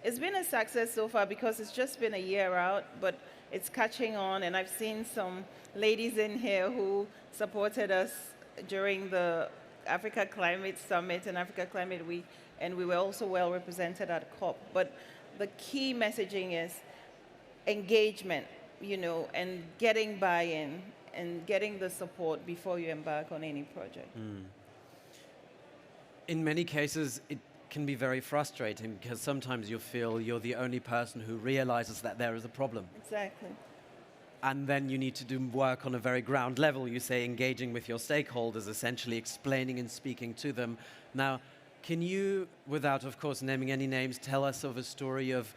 It's been a success so far because it's just been a year out, but it's catching on. And I've seen some ladies in here who supported us during the Africa Climate Summit and Africa Climate Week, and we were also well represented at COP. But the key messaging is engagement, and getting buy-in and getting the support before you embark on any project. In many cases, can be very frustrating because sometimes you feel you're the only person who realizes that there is a problem. Exactly. And then you need to do work on a very ground level. You say engaging with your stakeholders, essentially explaining and speaking to them. Now, can you, without of course naming any names, tell us of a story of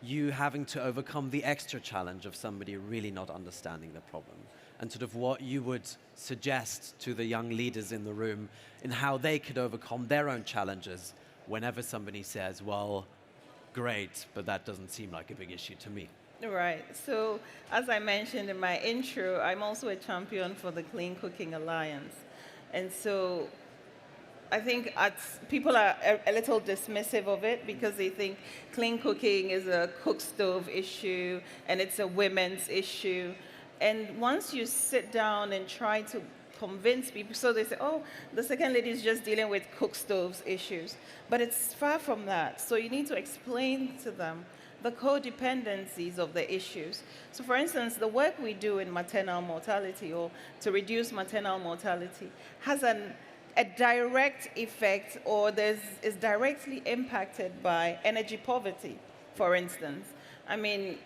you having to overcome the extra challenge of somebody really not understanding the problem, and sort of what you would suggest to the young leaders in the room in how they could overcome their own challenges whenever somebody says, well, great, but that doesn't seem like a big issue to me. Right. So, as I mentioned in my intro, I'm also a champion for the Clean Cooking Alliance. And so I think people are a little dismissive of it because they think clean cooking is a cook stove issue and it's a women's issue. And once you sit down and try to convince people, so they say, oh, the second lady is just dealing with cook stoves issues. But it's far from that. So you need to explain to them the codependencies of the issues. So for instance, the work we do in maternal mortality or to reduce maternal mortality has a direct effect or is directly impacted by energy poverty, for instance. I mean,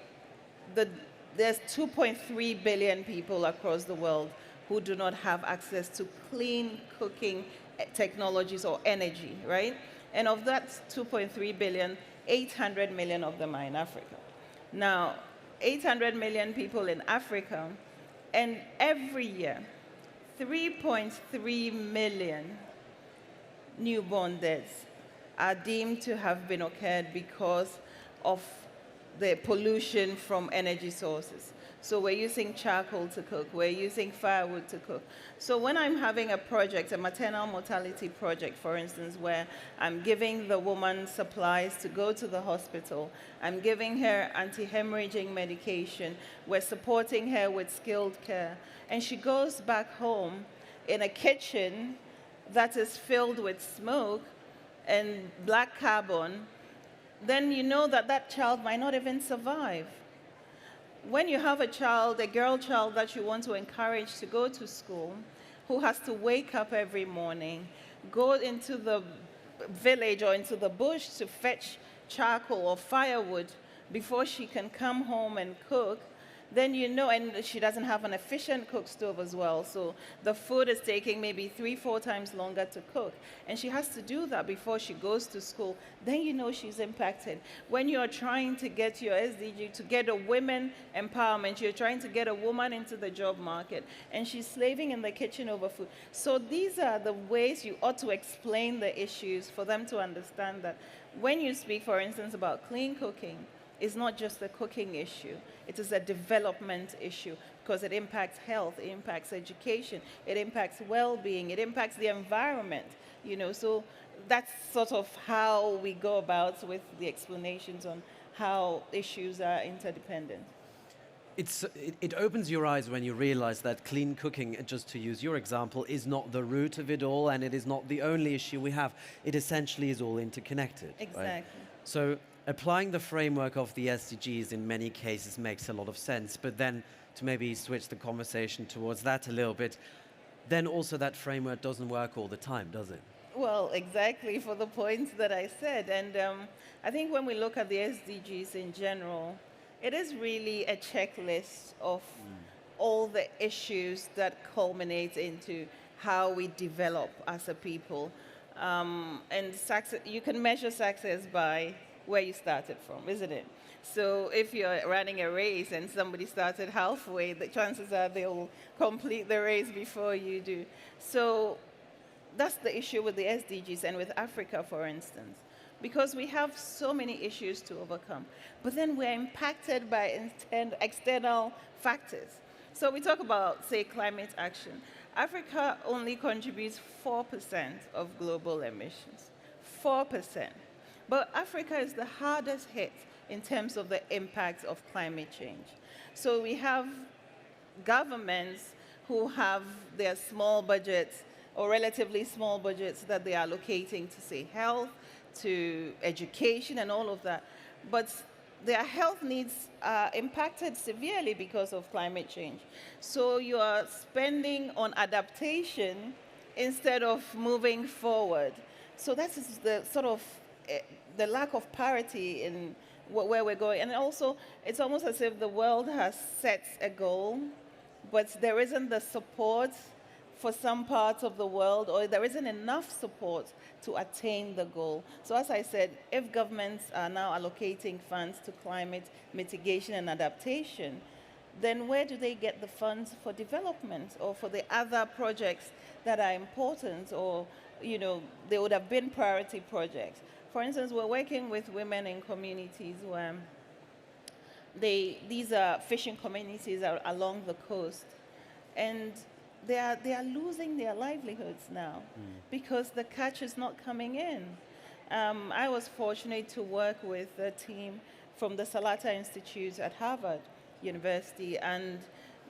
there's 2.3 billion people across the world who do not have access to clean cooking technologies or energy, right? And of that 2.3 billion, 800 million of them are in Africa. Now, 800 million people in Africa, and every year, 3.3 million newborn deaths are deemed to have been occurred because of the pollution from energy sources. So we're using charcoal to cook, we're using firewood to cook. So when I'm having a project, a maternal mortality project, for instance, where I'm giving the woman supplies to go to the hospital, I'm giving her anti-hemorrhaging medication, we're supporting her with skilled care, and she goes back home in a kitchen that is filled with smoke and black carbon, then you know that that child might not even survive. When you have a child, a girl child that you want to encourage to go to school, who has to wake up every morning, go into the village or into the bush to fetch charcoal or firewood before she can come home and cook, then you know, and she doesn't have an efficient cook stove as well, so the food is taking maybe 3-4 times longer to cook, and she has to do that before she goes to school, then you know she's impacted. When you're trying to get your SDG, to get a women empowerment, you're trying to get a woman into the job market, and she's slaving in the kitchen over food. So these are the ways you ought to explain the issues for them to understand that when you speak, for instance, about clean cooking, it's not just a cooking issue. It is a development issue because it impacts health, it impacts education, it impacts well-being, it impacts the environment, you know. So that's sort of how we go about with the explanations on how issues are interdependent. It opens your eyes when you realize that clean cooking, just to use your example, is not the root of it all, and it is not the only issue we have. It essentially is all interconnected. Exactly. Right? So applying the framework of the SDGs in many cases makes a lot of sense, but then to maybe switch the conversation towards that a little bit, then also that framework doesn't work all the time, does it? Well, exactly, for the points that I said. And I think when we look at the SDGs in general, it is really a checklist of all the issues that culminate into how we develop as a people. And success, you can measure success by where you started from, isn't it? So if you're running a race and somebody started halfway, the chances are they'll complete the race before you do. So that's the issue with the SDGs and with Africa, for instance, because we have so many issues to overcome. But then we're impacted by external factors. So we talk about, say, climate action. Africa only contributes 4% of global emissions, 4%. But Africa is the hardest hit in terms of the impact of climate change. So we have governments who have their small budgets or relatively small budgets that they are allocating to, say, health, to education and all of that. But their health needs are impacted severely because of climate change. So you are spending on adaptation instead of moving forward. So that is the sort of the lack of parity in where we're going. And also, it's almost as if the world has set a goal, but there isn't the support for some parts of the world, or there isn't enough support to attain the goal. So as I said, if governments are now allocating funds to climate mitigation and adaptation, then where do they get the funds for development or for the other projects that are important, or, you know, they would have been priority projects? For instance, we're working with women in communities where these are fishing communities along the coast, and they are losing their livelihoods now because the catch is not coming in. I was fortunate to work with a team from the Salata Institute at Harvard University, and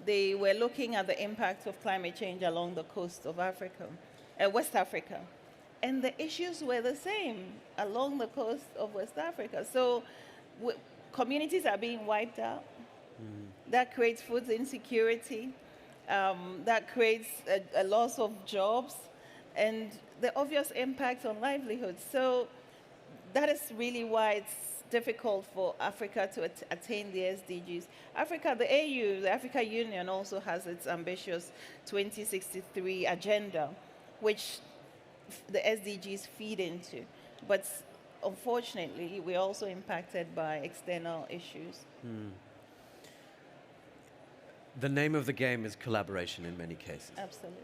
they were looking at the impact of climate change along the coast of Africa, West Africa. And the issues were the same along the coast of West Africa. So communities are being wiped out. That creates food insecurity. That creates a loss of jobs and the obvious impact on livelihoods. So that is really why it's difficult for Africa to attain the SDGs. Africa, the AU, the Africa Union also has its ambitious 2063 agenda, which the SDGs feed into. But unfortunately, we're also impacted by external issues. The name of the game is collaboration in many cases. Absolutely.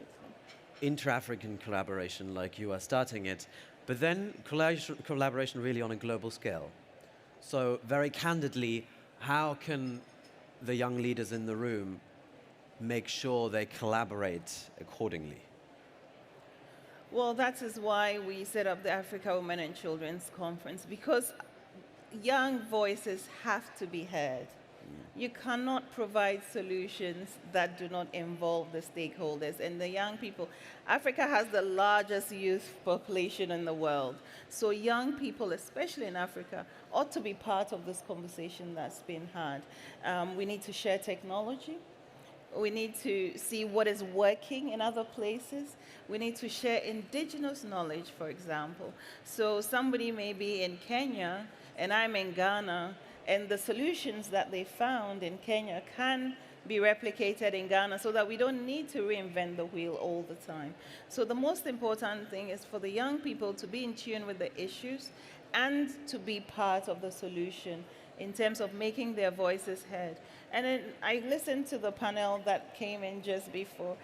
Intra-African collaboration, like you are starting it, but then collaboration really on a global scale. So very candidly, how can the young leaders in the room make sure they collaborate accordingly? Well, that is why we set up the Africa Women and Children's Conference, because young voices have to be heard. You cannot provide solutions that do not involve the stakeholders and the young people. Africa has the largest youth population in the world. So young people, especially in Africa, ought to be part of this conversation that's been had. We need to share technology. We need to see what is working in other places. We need to share indigenous knowledge, for example. So somebody may be in Kenya and I'm in Ghana, and the solutions that they found in Kenya can be replicated in Ghana so that we don't need to reinvent the wheel all the time. So the most important thing is for the young people to be in tune with the issues and to be part of the solution in terms of making their voices heard. And then I listened to the panel that came in just before.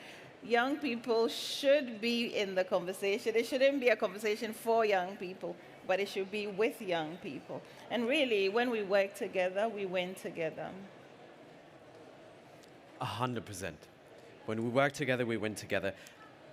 Young people should be in the conversation. It shouldn't be a conversation for young people, but it should be with young people. And really, when we work together, we win together. 100%. When we work together, we win together.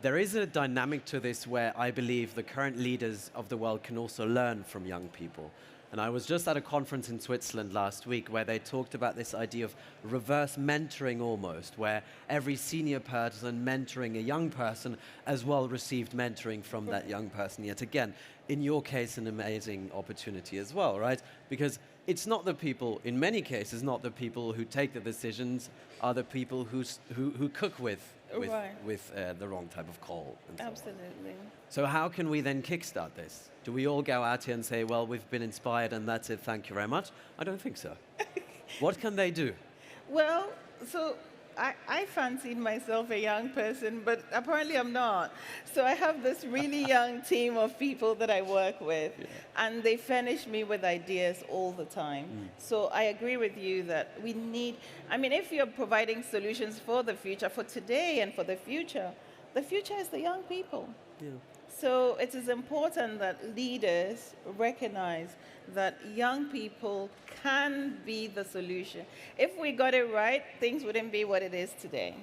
There is a dynamic to this where I believe the current leaders of the world can also learn from young people. And I was just at a conference in Switzerland last week where they talked about this idea of reverse mentoring almost, where every senior person mentoring a young person as well received mentoring from that young person. Yet again, in your case, an amazing opportunity as well, right? Because it's not the people, in many cases, not the people who take the decisions, are the people who cook with the wrong type of coal. And so Absolutely. on. So how can we then kickstart this? Do we all go out here and say, well, we've been inspired and that's it, thank you very much? I don't think so. What can they do? Well, so I fancied myself a young person, but apparently I'm not. So I have this really young team of people that I work with, and they furnish me with ideas all the time. So I agree with you that we need, I mean, if you're providing solutions for the future, for today and for the future is the young people. Yeah. So it is important that leaders recognize that young people can be the solution. If we got it right, things wouldn't be what it is today.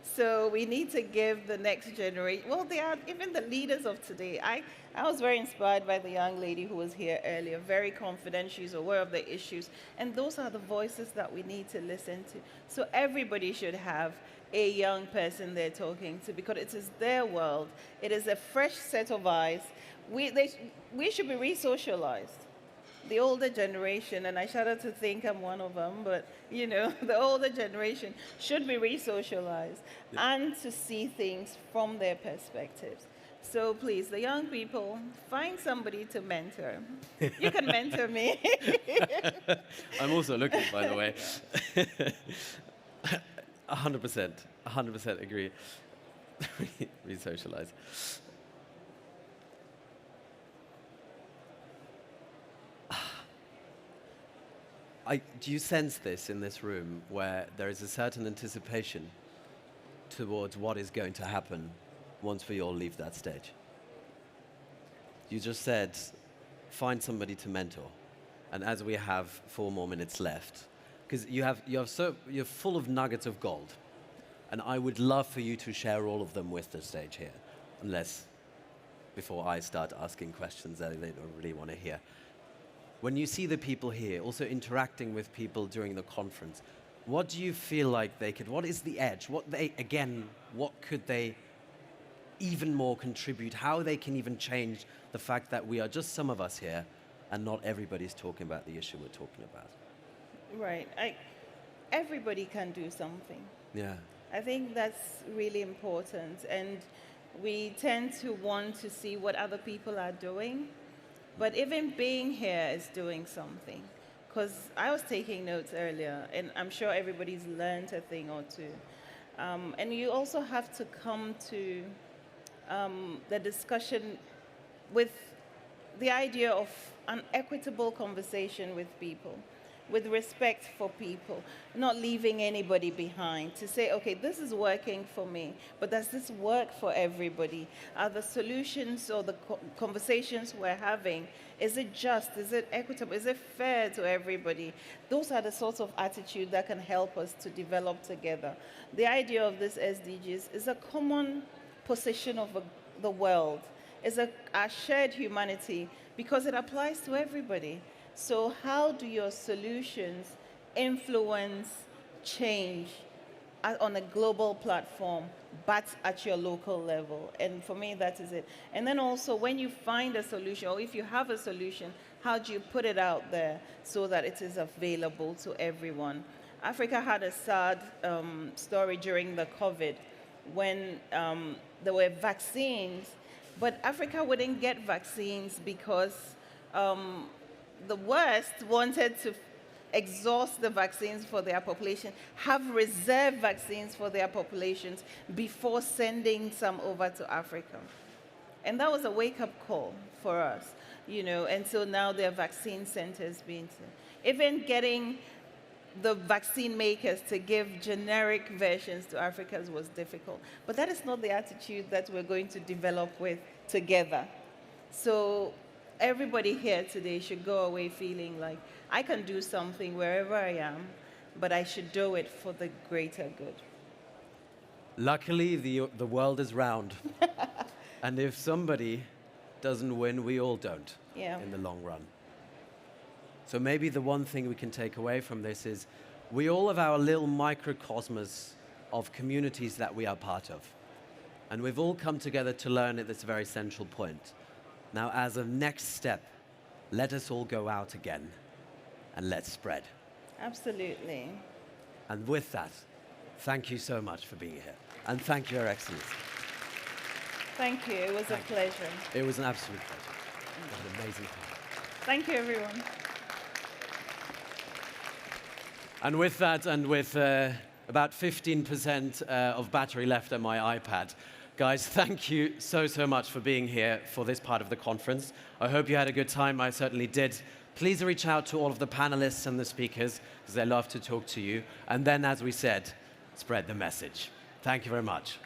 So we need to give the next generation, well, they are even the leaders of today. I was very inspired by the young lady who was here earlier, very confident, she's aware of the issues, and those are the voices that we need to listen to. So everybody should have a young person they're talking to, because it is their world. It is a fresh set of eyes. We should be re-socialized. The older generation, and I shudder to think I'm one of them, but you know, the older generation should be re-socialized and to see things from their perspectives. So please, the young people, find somebody to mentor. You can mentor me. I'm also looking, by the way. 100% agree. Re-socialize. Do you sense this in this room, where there is a certain anticipation towards what is going to happen once we all leave that stage? You just said, find somebody to mentor. And as we have 4 more minutes left, because you're full of nuggets of gold, and I would love for you to share all of them with the stage here, unless before I start asking questions that they don't really want to hear. When you see the people here, also interacting with people during the conference, what do you feel like they could, what is the edge? What could they even more contribute? How they can even change the fact that we are just some of us here and not everybody's talking about the issue we're talking about? Right. Everybody can do something. Yeah. I think that's really important. And we tend to want to see what other people are doing. But even being here is doing something. Because I was taking notes earlier, and I'm sure everybody's learned a thing or two. And you also have to come to the discussion with the idea of an equitable conversation with people, with respect for people, not leaving anybody behind, to say, okay, this is working for me, but does this work for everybody? Are the solutions or the conversations we're having, is it just, is it equitable, is it fair to everybody? Those are the sorts of attitude that can help us to develop together. The idea of this SDGs is a common position of the world, is our shared humanity, because it applies to everybody. So how do your solutions influence change on a global platform, but at your local level? And for me, that is it. And then also, when you find a solution, or if you have a solution, how do you put it out there so that it is available to everyone? Africa had a sad story during the COVID when there were vaccines, but Africa wouldn't get vaccines because the West wanted to exhaust the vaccines for their population, have reserved vaccines for their populations before sending some over to Africa. And that was a wake-up call for us, you know, and so now there are vaccine centers being, even getting the vaccine makers to give generic versions to Africans was difficult. But that is not the attitude that we're going to develop with together. So everybody here today should go away feeling like, I can do something wherever I am, but I should do it for the greater good. Luckily, the world is round. And if somebody doesn't win, we all don't in the long run. So maybe the one thing we can take away from this is we all have our little microcosmos of communities that we are part of. And we've all come together to learn at this very central point. Now, as a next step, let us all go out again and let's spread. Absolutely. And with that, thank you so much for being here. And thank you, Your Excellency. Thank you. It was a pleasure. It was an absolute pleasure. It was an amazing time. Thank you, everyone. And with that, and with about 15% of battery left on my iPad, guys, thank you so much for being here for this part of the conference. I hope you had a good time. I certainly did. Please reach out to all of the panelists and the speakers, because they love to talk to you. And then, as we said, spread the message. Thank you very much.